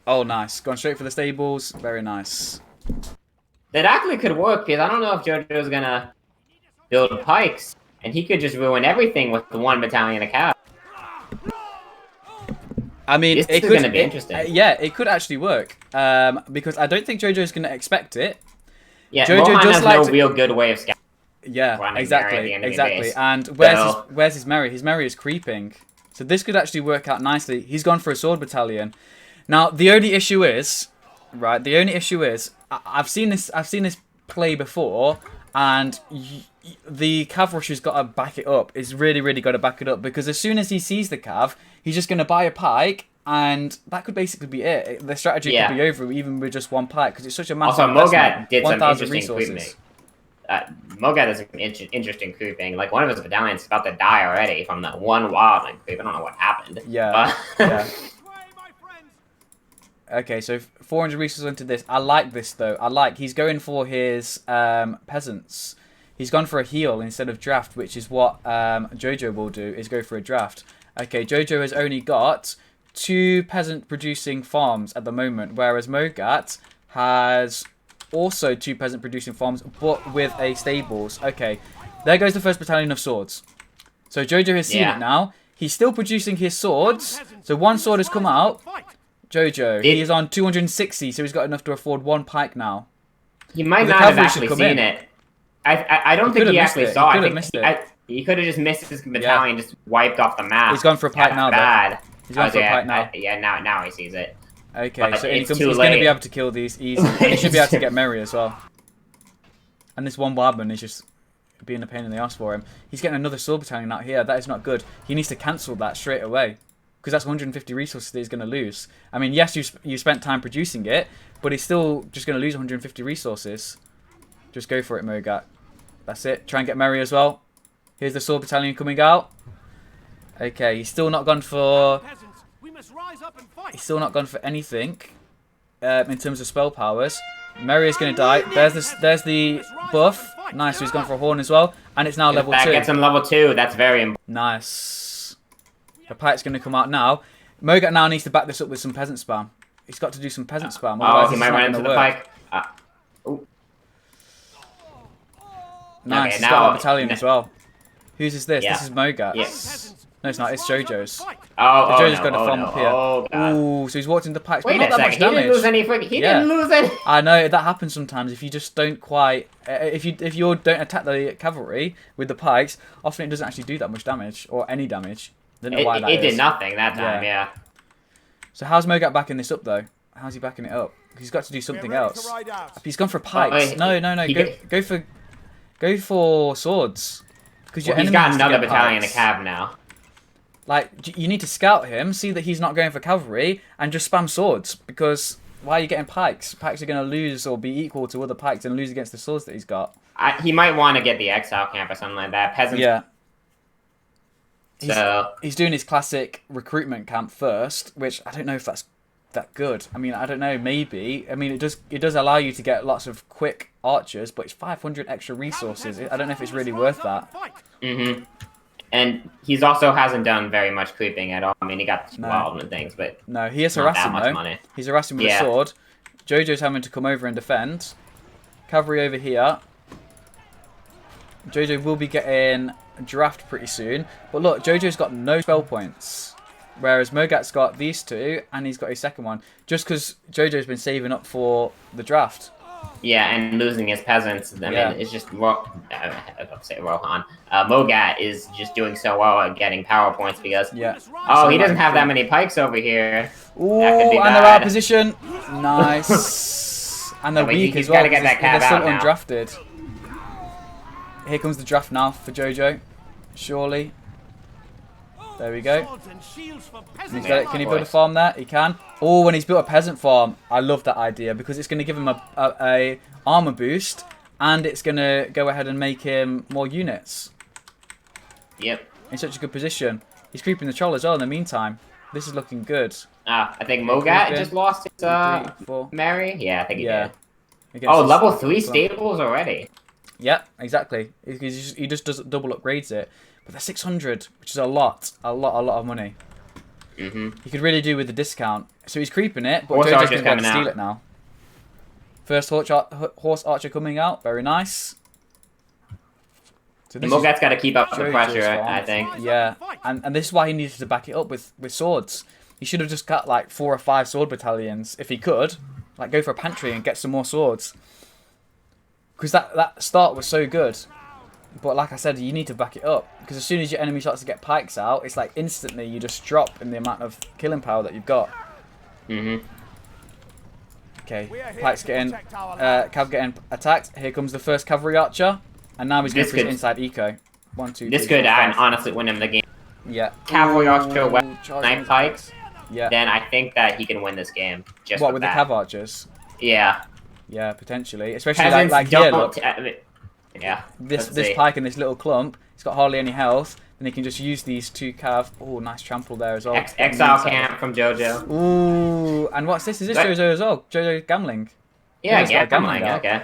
Oh, nice. Gone straight for the stables. Very nice. That actually could work, because I don't know if JoJo's gonna build pikes, and he could just ruin everything with the one battalion of Cav. I mean, this is going to be interesting. Yeah, it could actually work. Because I don't think JoJo's going to expect it. Yeah, JoJo has no real good way of scouting. Yeah, exactly. And where's his Mary? His Mary is creeping. So this could actually work out nicely. He's gone for a sword battalion. Now, the only issue is Right. The only issue is I've seen this play before, and the cav rusher's got to back it up. It's really got to back it up, because as soon as he sees the cav, he's just going to buy a pike, and that could basically be it. The strategy could be over even with just one pike, because it's such a massive investment. Mogat did some interesting resources. Creeping. Mogat does some interesting creeping. Like, one of his battalions is about to die already from the one wildling creep. I don't know what happened. Yeah. Yeah. Okay, so 400 resources into this. I like this, though. He's going for his peasants. He's gone for a heal instead of draft, which is what JoJo will do, is go for a draft. Okay, JoJo has only got 2 peasant-producing farms at the moment, whereas Mogat has also 2 peasant-producing farms, but with a stables. Okay, there goes the first battalion of swords. So JoJo has seen it now. He's still producing his swords, so 1 sword has come out. JoJo, he is on 260, so he's got enough to afford 1 pike now. He might not have actually seen it. I don't think he actually saw it. He could have just missed his battalion, just wiped off the map. He's gone for a pike now, though. He's gone for a pike now. Now he sees it. Okay, so he's going to be able to kill these easy. And he should be able to get Merry as well. And this one Wildman is just being a pain in the ass for him. He's getting another sword battalion out here. That is not good. He needs to cancel that straight away, because that's 150 resources that he's going to lose. I mean, yes, you spent time producing it, but he's still just going to lose 150 resources. Just go for it, Mogat. That's it. Try and get Merry as well. Here's the sword battalion coming out. Okay, he's still not gone for... He's still not gone for anything in terms of spell powers. Merry is going to die. There's the buff. Nice, so he's gone for a horn as well. And it's now level 2. That gets him level 2. That's very important. Nice. The pike's going to come out now. Mogat now needs to back this up with some peasant spam. He's got to do some peasant spam. He might run into the pike. Nice, okay, he's got a battalion as well. Whose is this? This is Mogat's. Yeah. No, it's not. It's JoJo's. JoJo's got a farm up here. Ooh, so he's walked into pikes. Wait not a that second. Much damage. He didn't lose any. He didn't lose any. I know that happens sometimes. If you just don't quite, if you don't attack the cavalry with the pikes, often it doesn't actually do that much damage or any damage. I don't know why that is. It did nothing that time. Yeah. So how's Mogat backing this up though? How's he backing it up? He's got to do something else. He's gone for pikes. No. Go for swords. Because he's got another battalion of cav now. Like, you need to scout him, see that he's not going for cavalry, and just spam swords. Because why are you getting pikes? Pikes are going to lose or be equal to other pikes and lose against the swords that he's got. He might want to get the exile camp or something like that. Peasants. Yeah. So he's doing his classic recruitment camp first, which I don't know if that's that good. I mean, I don't know, maybe. I mean, it does allow you to get lots of quick archers, but it's 500 extra resources. I don't know if it's really worth that. Mm-hmm. And he's also hasn't done very much creeping at all. I mean, he got wild and things, but no, he is harassing though. He's harassing with a sword. JoJo's having to come over and defend. Cavalry over here. JoJo will be getting a draft pretty soon. But look, JoJo's got no spell points. Whereas Mogat's got these 2, and he's got a second one. Just because JoJo's been saving up for the draft. Yeah, and losing his peasants. I mean, it's just... I'll say Rohan. Mogat is just doing so well at getting power points because... Yeah. Oh, he doesn't have that many pikes over here. Ooh, and they're out of position. Nice. And they're weak as well. Get that cav they're still out undrafted. Here comes the draft now for JoJo. Surely. There we go. He's got it. Can he build a farm there? He can. Oh, when he's built a peasant farm, I love that idea because it's going to give him a armor boost, and it's going to go ahead and make him more units. Yep. In such a good position. He's creeping the troll as well in the meantime. This is looking good. I think Mogat just lost his Mary. Yeah, I think he did. Oh, level 3 stables already. Yeah, exactly. He just does double upgrades it. But they're 600, which is a lot of money. Mm-hmm. He could really do with the discount. So he's creeping it, but JoJo's going to be able to steal it now. First horse archer coming out, very nice. So Mogat's got to keep up the pressure, I think. Yeah, and this is why he needed to back it up with swords. He should have just got like 4 or 5 sword battalions, if he could. Like go for a pantry and get some more swords. Because that start was so good. But like I said, you need to back it up. Because as soon as your enemy starts to get pikes out, it's like instantly you just drop in the amount of killing power that you've got. Mm-hmm. Okay, Pike's getting, Cav getting attacked. Here comes the first cavalry archer, and now he's going for his inside eco. 1, 2, 3, This could 4, 5. honestly win him the game. Yeah. Cavalry archer, snipe pikes. Yeah. Then I think that he can win this game. Just what with that. the cav archers? Yeah. Yeah, potentially. Especially Peasants like here, look. Yeah. This pike in this little clump, he's got hardly any health. Then he can just use these 2 cav. Oh, nice trample there as well. Exile camp from JoJo. Ooh, and what's this? Is this JoJo as well? JoJo gambling. Yeah, gambling. Okay.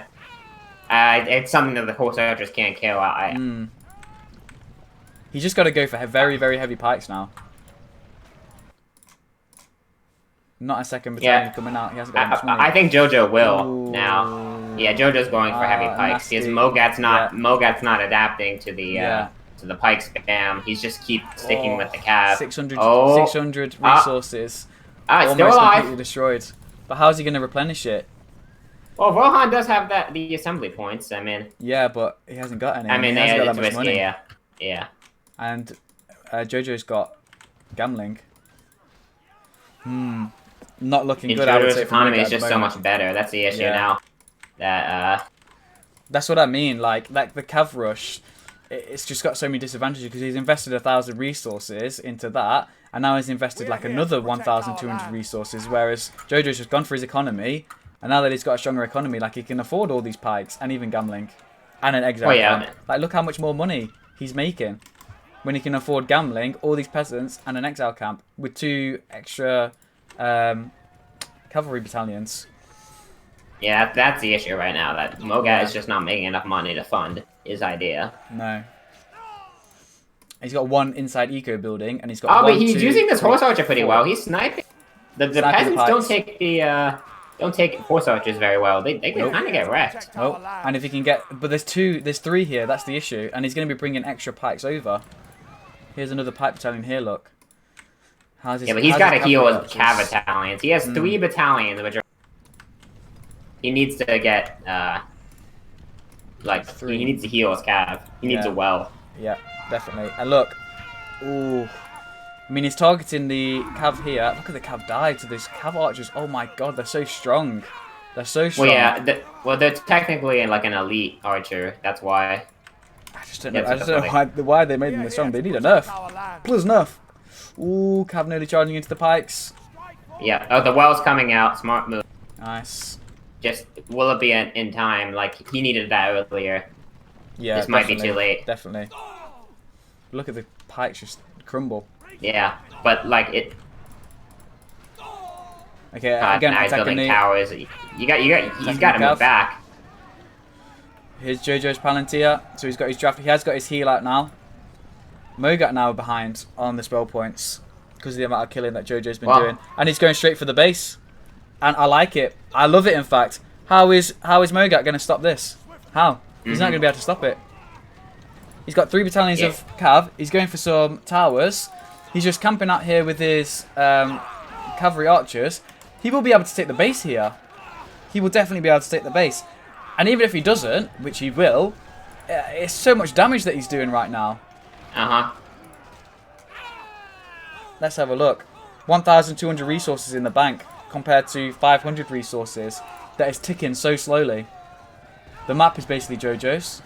It's something that the horse archers can't kill. He's just got to go for very, very heavy pikes now. Not a second battalion coming out. He hasn't got much money. I think JoJo will now. Yeah, JoJo's going for heavy pikes. Because Mogat's not adapting to the pike spam. He's just keep sticking with the cav. 600 resources. It's still almost alive. Completely destroyed. But how's he going to replenish it? Well, Rohan does have the assembly points. I mean. Yeah, but he hasn't got any. I mean, he hasn't got that much risky, money. Yeah. And JoJo's got gambling. Not looking good. JoJo's economy is just so much better. That's the issue now. That's what I mean. Like the cav rush, it's just got so many disadvantages because he's invested 1,000 resources into that, and now he's invested like another 1,200 resources. Whereas JoJo's just gone for his economy, and now that he's got a stronger economy, like he can afford all these pikes and even gambling, and an exile camp. Like look how much more money he's making when he can afford gambling, all these peasants, and an exile camp with 2 extra cavalry battalions. Yeah, that's the issue right now. That Mogat is just not making enough money to fund his idea. No. He's got 1 inside eco building, and he's got. But he's using this horse archer pretty well. He's sniping. The peasants don't take horse archers very well. They can kind of get wrecked. Oh, and if he can get, but there's 3 here. That's the issue, and he's going to be bringing extra pikes over. Here's another pike battalion here. Look. But he's got to heal his cav battalions. He has 3 battalions, which are. He needs to get he needs to heal his cav. He needs a well. Yeah, definitely. And look, ooh. I mean, he's targeting the cav here. Look at the cav dive to these cav archers. Oh my god, they're so strong. They're so strong. Well, yeah. They're technically like an elite archer. That's why. I just don't know why they made them this strong. They need a nerf. Please nerf. Ooh, cav nearly charging into the pikes. Yeah. Oh, the well's coming out. Smart move. Nice. Just will it be in time? Like he needed that earlier. Yeah. This might be too late. Definitely. Look at the pikes just crumble. Yeah, but like it. Okay, again, now he's building towers. He's got to move back. Here's JoJo's Palantir. So he's got his draft. He has got his heal out now. Mogat now behind on the spell points because of the amount of killing that JoJo's been doing, and he's going straight for the base. And I like it. I love it. In fact, how is Mogat going to stop this? How? He's not going to be able to stop it. He's got 3 battalions of cav. He's going for some towers. He's just camping out here with his cavalry archers. He will be able to take the base here. He will definitely be able to take the base. And even if he doesn't, which he will, it's so much damage that he's doing right now. Let's have a look. 1,200 resources in the bank compared to 500 resources. That is ticking so slowly. The map is basically JoJo's.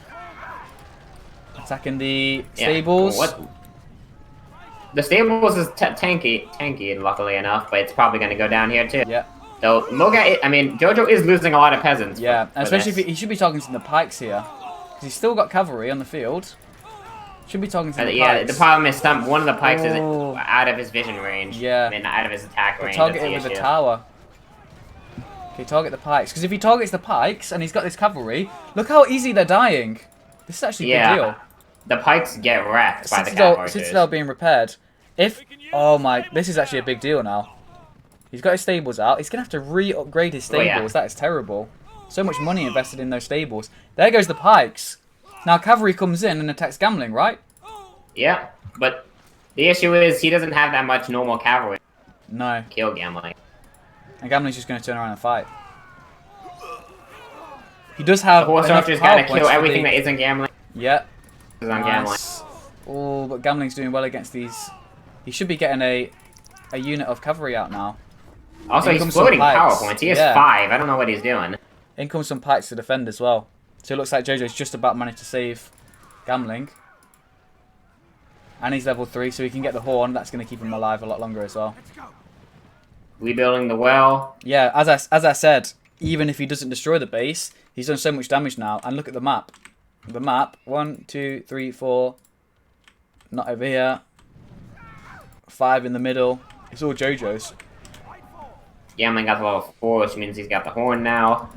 Attacking the stables. The stables is tanky, luckily enough, but it's probably going to go down here too. Yeah. So JoJo is losing a lot of peasants. Yeah, especially if he should be talking to the pikes here, because he's still got cavalry on the field. Should be talking to the pikes. Yeah, the problem is one of the pikes is out of his vision range. Yeah. I mean, out of his attack range. Target it with the tower. Okay, target the pikes, because if he targets the pikes and he's got this cavalry, look how easy they're dying. This is actually a big deal. The pikes get wrecked by the cavalry. Citadel being repaired. Oh my, this is actually a big deal now. He's got his stables out. He's going to have to re-upgrade his stables. That is terrible. So much money invested in those stables. There goes the pikes. Now cavalry comes in and attacks gambling, right? Yeah, but the issue is he doesn't have that much normal cavalry. No. Kill gambling. And gambling's just going to turn around and fight. He does have. The horse archer's got to kill everything that isn't gambling. Yeah. On gambling. Oh, but gambling's doing well against these. He should be getting a unit of cavalry out now. Also, he's floating power points. He has 5. I don't know what he's doing. In comes some pikes to defend as well. So it looks like JoJo's just about managed to save Gambling. And he's level 3, so he can get the horn. That's going to keep him alive a lot longer as well. Rebuilding the well. Yeah, as I said, even if he doesn't destroy the base, he's done so much damage now. And look at the map. The map. 1, 2, 3, 4. Not over here. 5 in the middle. It's all JoJo's. Gambling got the level 4, which means he's got the horn now.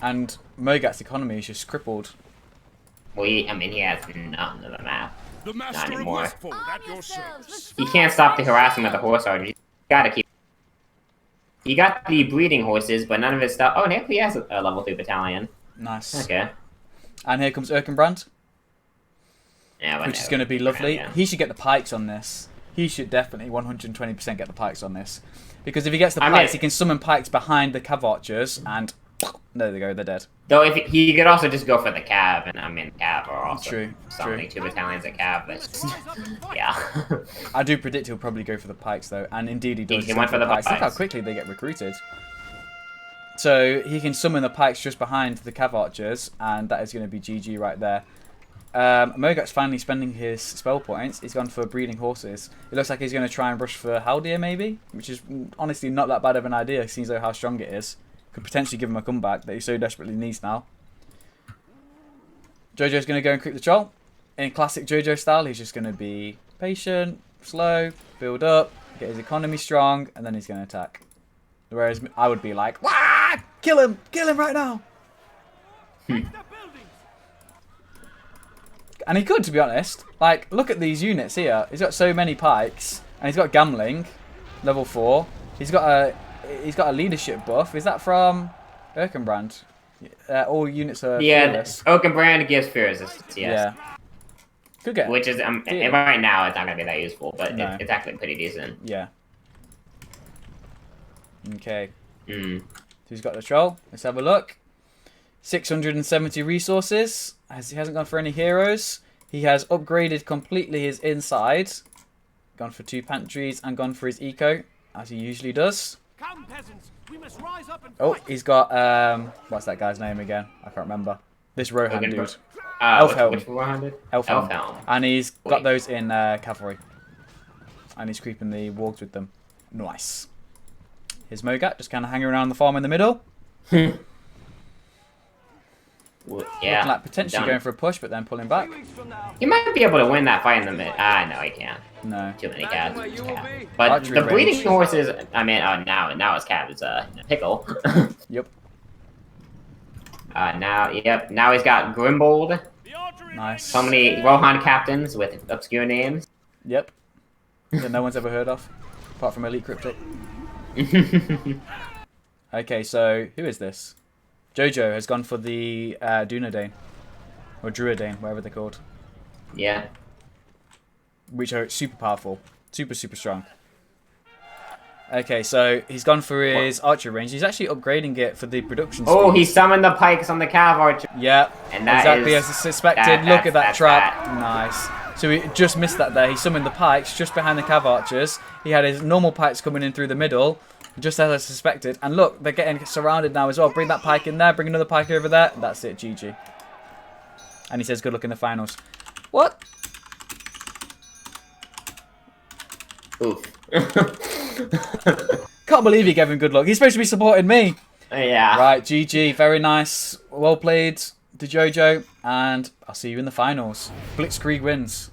And Mogat's economy is just crippled. Well, he has none of the map. Not anymore. He can't stop the harassment of the horse archer. He's gotta keep. He got the breeding horses, but none of his stuff. Oh, now he has a level 3 battalion. Nice. Okay. And here comes Erkenbrand. Yeah, which is going to be lovely. He should get the pikes on this. He should definitely 120% get the pikes on this. Because if he gets the pikes, he can summon pikes behind the cav archers, and there they go, they're dead. Though if he could also just go for the cav, and I mean, cav are also summoning 2 battalions at cav, but yeah. I do predict he'll probably go for the pikes, though, and indeed he does. He went for the pikes. Look how quickly they get recruited. So he can summon the pikes just behind the cav archers, and that is going to be GG right there. Mogat's finally spending his spell points. He's gone for breeding horses. It looks like he's going to try and rush for Haldir, maybe, which is honestly not that bad of an idea, seeing how strong it is. Could potentially give him a comeback that he so desperately needs now. JoJo's going to go and creep the troll. In classic JoJo style, he's just going to be patient, slow, build up, get his economy strong, and then he's going to attack. Whereas I would be like, wah! Kill him right now. And he could, to be honest. Like, look at these units here. He's got so many pikes, and he's got gambling, level 4. He's got a leadership buff. Is that from Erkenbrand? All units are fearless. Erkenbrand gives fear resistance. Yes. Yeah. Could get. Which is right now it's not gonna be that useful, but no. It's actually pretty decent. Yeah. Okay. So he's got the troll. Let's have a look. 670 resources. He hasn't gone for any heroes. He has upgraded completely his inside. Gone for 2 pantries and gone for his eco, as he usually does. Come, peasants. We must rise up and oh, he's got what's that guy's name again? I can't remember. This Rohan dude. Which Rohan dude? Elfhelm. And he's got those in cavalry. And he's creeping the wargs with them. Nice. Here's Mogat, just kind of hanging around the farm in the middle. Well, yeah. Looking like potentially going for a push, but then pulling back. He might be able to win that fight in the mid. No, he can't. No. Too many cabs. But archery the breeding horses, I mean, now it's cab. It's a pickle. Yep. Now he's got Grimbold. Nice. So many Rohan captains with obscure names. Yep. That no one's ever heard of, apart from Elite Cryptic. Okay, so who is this? JoJo has gone for the Dunedain. Or Druidain, whatever they're called. Yeah. Which are super powerful. Super strong. Okay, so he's gone for his archery range. He's actually upgrading it for the production speed. Oh, he summoned the pikes on the cav archer. Yeah, and that exactly as suspected. Look at that trap. Nice. So he just missed that there. He summoned the pikes just behind the cav archers. He had his normal pikes coming in through the middle. Just as I suspected. And look, they're getting surrounded now as well. Bring that pike in there. Bring another pike over there. That's it. GG. And he says good luck in the finals. What? Oof. Can't believe you gave him good luck. He's supposed to be supporting me. Yeah. Right. GG. Very nice. Well played to JoJo. And I'll see you in the finals. Blitzkrieg wins.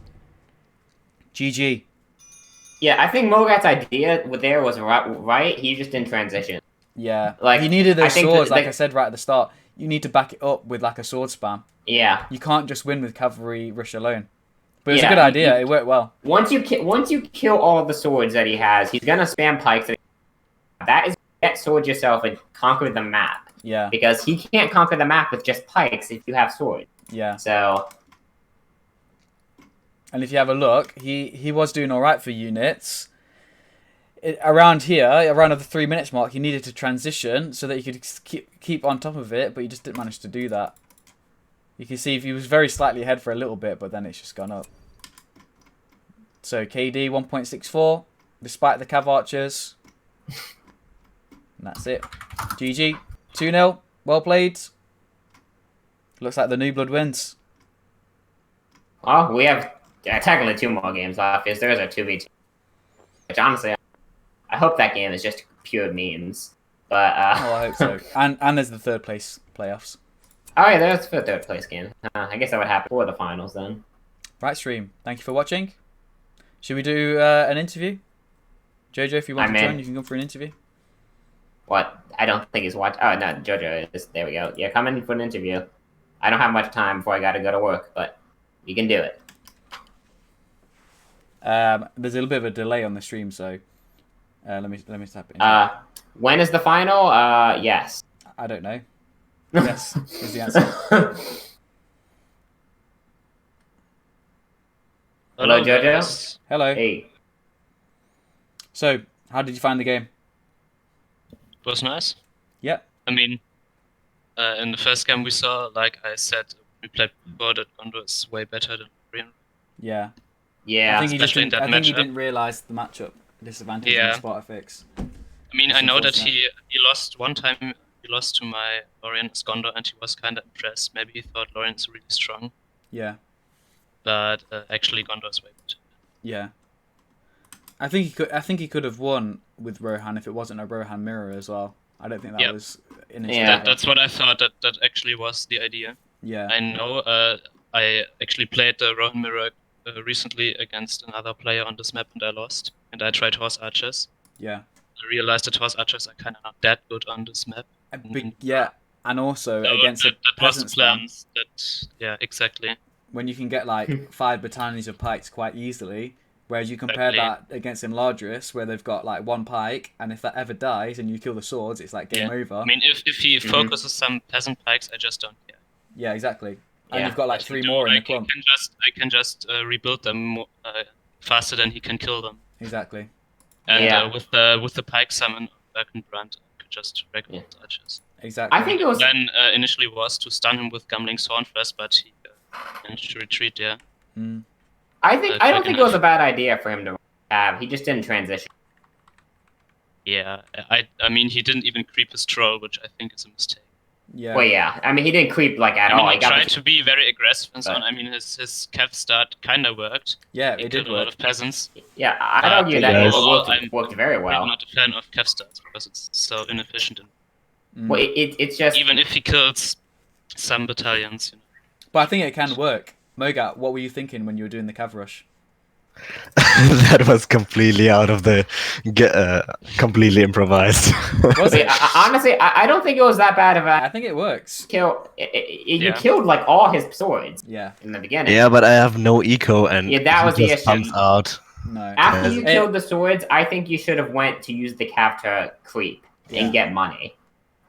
GG. Yeah, I think Mogat's idea there was right. He just didn't transition. Yeah, like he needed those swords. Like I said right at the start, you need to back it up with like a sword spam. Yeah, you can't just win with cavalry rush alone. But it's a good idea. It worked well. Once you kill all of the swords that he has, he's gonna spam pikes. That is get swords yourself and conquer the map. Yeah, because he can't conquer the map with just pikes if you have swords. Yeah. So. And if you have a look, he was doing all right for units. Around here, around the 3 minutes mark, he needed to transition so that he could keep on top of it, but he just didn't manage to do that. You can see he was very slightly ahead for a little bit, but then it's just gone up. So KD 1.64, despite the cav archers. And that's it. GG. 2-0. Well played. Looks like the New Blood wins. Well, we have technically 2 more games left. Because there is a 2v2. Which honestly, I hope that game is just pure memes. But Oh, I hope so. And there's the third place playoffs. Oh yeah, there's the third place game. I guess that would happen before the finals then. Right, stream. Thank you for watching. Should we do an interview? JoJo, if you want to join, you can come for an interview. What? I don't think he's watching. Oh, no, JoJo is. There we go. Yeah, come in for an interview. I don't have much time before I gotta go to work, but you can do it. There's a little bit of a delay on the stream, so let me tap it in. When is the final? Yes. I don't know. Yes is the answer. Hello, JoJo. Hello. Hey. So, how did you find the game? It was nice. Yeah. I mean, in the first game we saw, like I said, we played before that Gondor is way better than Orion. Yeah. Yeah. I think especially in that matchup. he didn't realise the matchup disadvantage in Sparta Fix. I mean, I know that he lost one time. He lost to my Lorien Gondor, and he was kind of impressed. Maybe he thought Lorien's really strong. Yeah. But actually, Gondor's way better. Yeah. I think he could have won with Rohan if it wasn't a Rohan mirror as well. I don't think that was in his favor. That's what I thought. That actually was the idea. Yeah. I know. I actually played the Rohan mirror recently against another player on this map, and I lost. And I tried horse archers. Yeah. I realized that horse archers are kind of not that good on this map. Yeah, and also against the peasant spam. Yeah, exactly. When you can get like 5 battalions of pikes quite easily, whereas you compare that against Imladris, where they've got like 1 pike, and if that ever dies and you kill the swords, it's like game over. I mean, if he focuses some peasant pikes, I just don't care. Yeah, exactly. And you've got like 3 more in the clump. I can just rebuild them faster than he can kill them. Exactly. And with the pike summon Birkenbrand, I could just regular archers. Exactly. I think it was then initially was to stun him with Gumling's Horn first, but he managed to retreat. Yeah. I don't think it was a bad idea for him to have. He just didn't transition. Yeah, I mean he didn't even creep his troll, which I think is a mistake. Yeah. Well, yeah. I mean, he didn't creep like at all. He tried to be very aggressive and so on. I mean, his Kev start kind of worked. Yeah, it did work. A lot of peasants. Yeah, I'd argue that it worked very well. I'm not a fan of Kev starts because it's so inefficient. Well, it's just even if he kills some battalions. But I think it can work. Mogat, what were you thinking when you were doing the cav rush? That was completely out of the completely improvised. Was it? Honestly, I don't think it was that bad of a I think it works. You killed like all his swords. Yeah. In the beginning. Yeah, but I have no eco, and that was the issue. Out. No. After you killed the swords, I think you should have went to use the cav to creep and get money.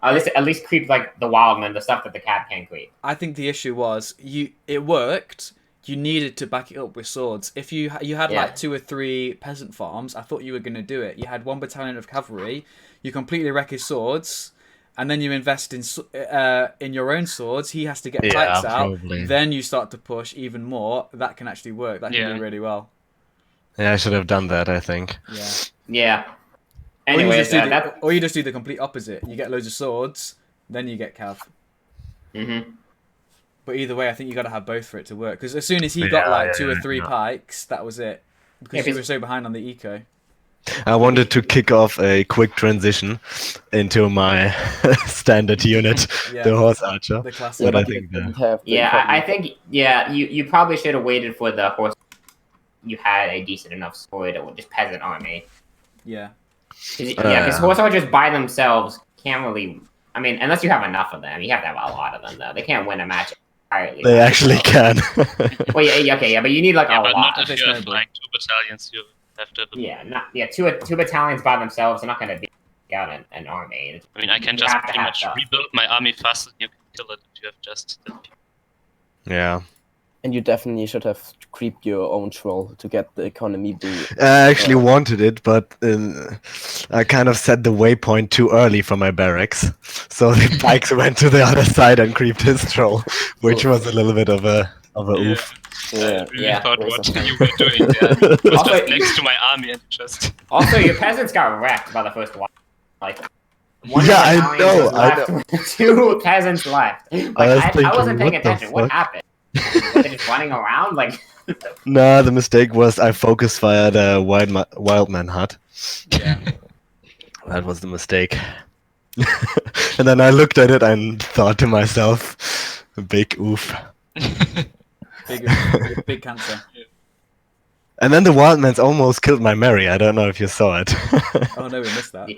At least creep like the wildman, the stuff that the cav can creep. I think the issue was it worked. You needed to back it up with swords. If you had like 2 or 3 peasant farms, I thought you were going to do it. You had 1 battalion of cavalry, you completely wreck his swords, and then you invest in your own swords. He has to get pikes out. Then you start to push even more. That can actually work. That can do really well. Yeah, I should have done that, I think. Yeah. Yeah. Anyways, or you just do the complete opposite. You get loads of swords, then you get cav. But either way, I think you got to have both for it to work. Because as soon as he got like 2 or 3 pikes, that was it. Because you were so behind on the eco. I wanted to kick off a quick transition into my standard unit, the horse archer. The classic. But I think I think you probably should have waited for the horse. You had a decent enough sword or just peasant army. Yeah. Because horse archers by themselves can't really. I mean, unless you have enough of them, you have to have a lot of them though. They can't win a match entirely. They actually can. Well, but you need like a lot. Not if you have like 2 battalions, you have to. 2 battalions by themselves are not going to beat out an army. I mean, I can just pretty much rebuild my army faster than you can kill it if you have just. Yeah. And you definitely should have creeped your own troll to get the economy boost. I actually wanted it, but I kind of set the waypoint too early for my barracks. So the pikes went to the other side and creeped his troll, which was a little bit of a oof. I really thought there's what a- you were doing there. I mean, it was Also, just next to my army and just... Also, your peasants got wrecked by the first one. Like, one Yeah, of the I battalions know, was I left with 2 peasants left. Like, was I thinking, wasn't paying what the attention. What fuck? happened? Were they just running around? Like, Nah, the mistake was I focus fired a wildman hut. Yeah. That was the mistake. And then I looked at it and thought to myself, big oof. Big cancer. And then the wildmans almost killed my Mary. I don't know if you saw it. Oh no, we missed that.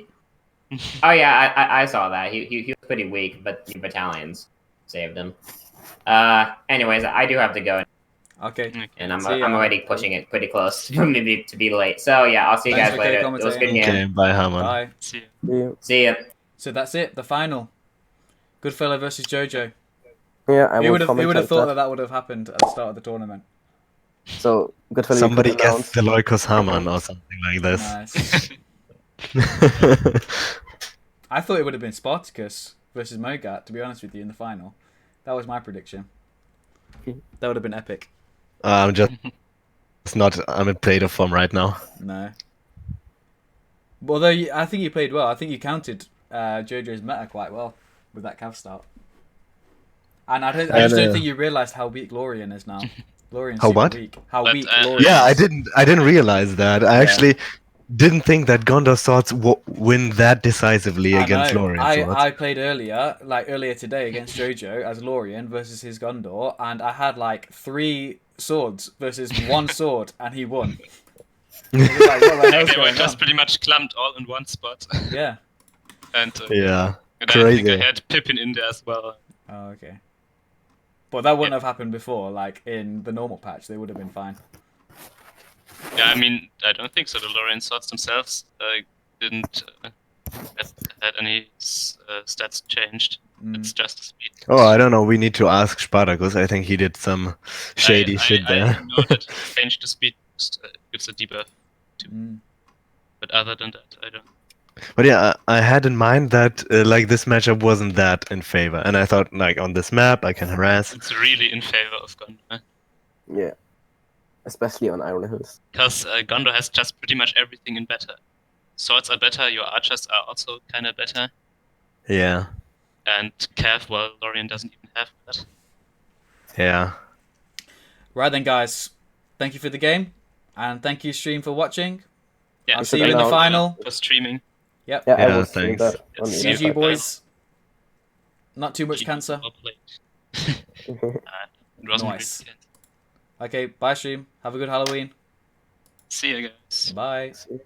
oh yeah, I saw that. He was pretty weak, but the battalions saved him. Anyways, I do have to go. Okay. And I'm See ya. already pushing it pretty close for me to be late. So yeah, I'll see you Thanks guys for later. It commentating. was a good game. Okay, bye, Herman. Bye. See you. See ya. So that's it. The final. Goodfella versus JoJo. Yeah, I Who would would have commentate thought that would have happened at the start of the tournament? So good for Somebody you. Could announce- guessed the Loikos Haman or something like this. Nice. I thought it would have been Spartacus versus Mogat, to be honest with you, in the final. That was my prediction. That would have been epic. I'm just it's not. I'm in plate of form right now. No. Although I think you played well. I think you countered JoJo's meta quite well with that cav start. And I just don't think you realised how weak Lorien is now. Lorien's How super what? weak. How But, weak Lorien is. Yeah, I didn't realize that. I actually didn't think that Gondor swords win that decisively against know. Lorien swords. I played earlier today against JoJo as Lorien versus his Gondor, and I had like 3 swords versus 1 sword, and he won. It was like, what the hell's They were going just on? pretty much clumped all in one spot. Yeah. And, Yeah, and I think crazy. I had Pippin in there as well. Oh, okay. But that wouldn't have happened before. Like in the normal patch, they would have been fine. Yeah, I mean, I don't think so. The Lorraine swords themselves didn't had any stats changed. It's just the speed. Oh, I don't know. We need to ask Spartacus. I think he did some shady shit there. I know that he changed the speed, gives a debuff. Mm. But other than that, I don't. But yeah, I had in mind that like this matchup wasn't that in favor, and I thought like on this map I can harass. It's really in favor of Gondor. Yeah, especially on Iron Hills. Because Gondor has just pretty much everything in better. Swords are better, your archers are also kind of better. Yeah, And Cav, well, Lorien doesn't even have that. yeah. Right then, guys. Thank you for the game, and thank you, stream, for watching. Yeah, I'll see you in the final. For streaming. Yep. Yeah, I Yeah, will see thanks. that on Yes, the GG, inside. boys. Not too much cancer. Well played. It wasn't Nice. really good. Okay, bye, stream. Have a good Halloween. See you guys. Bye. See.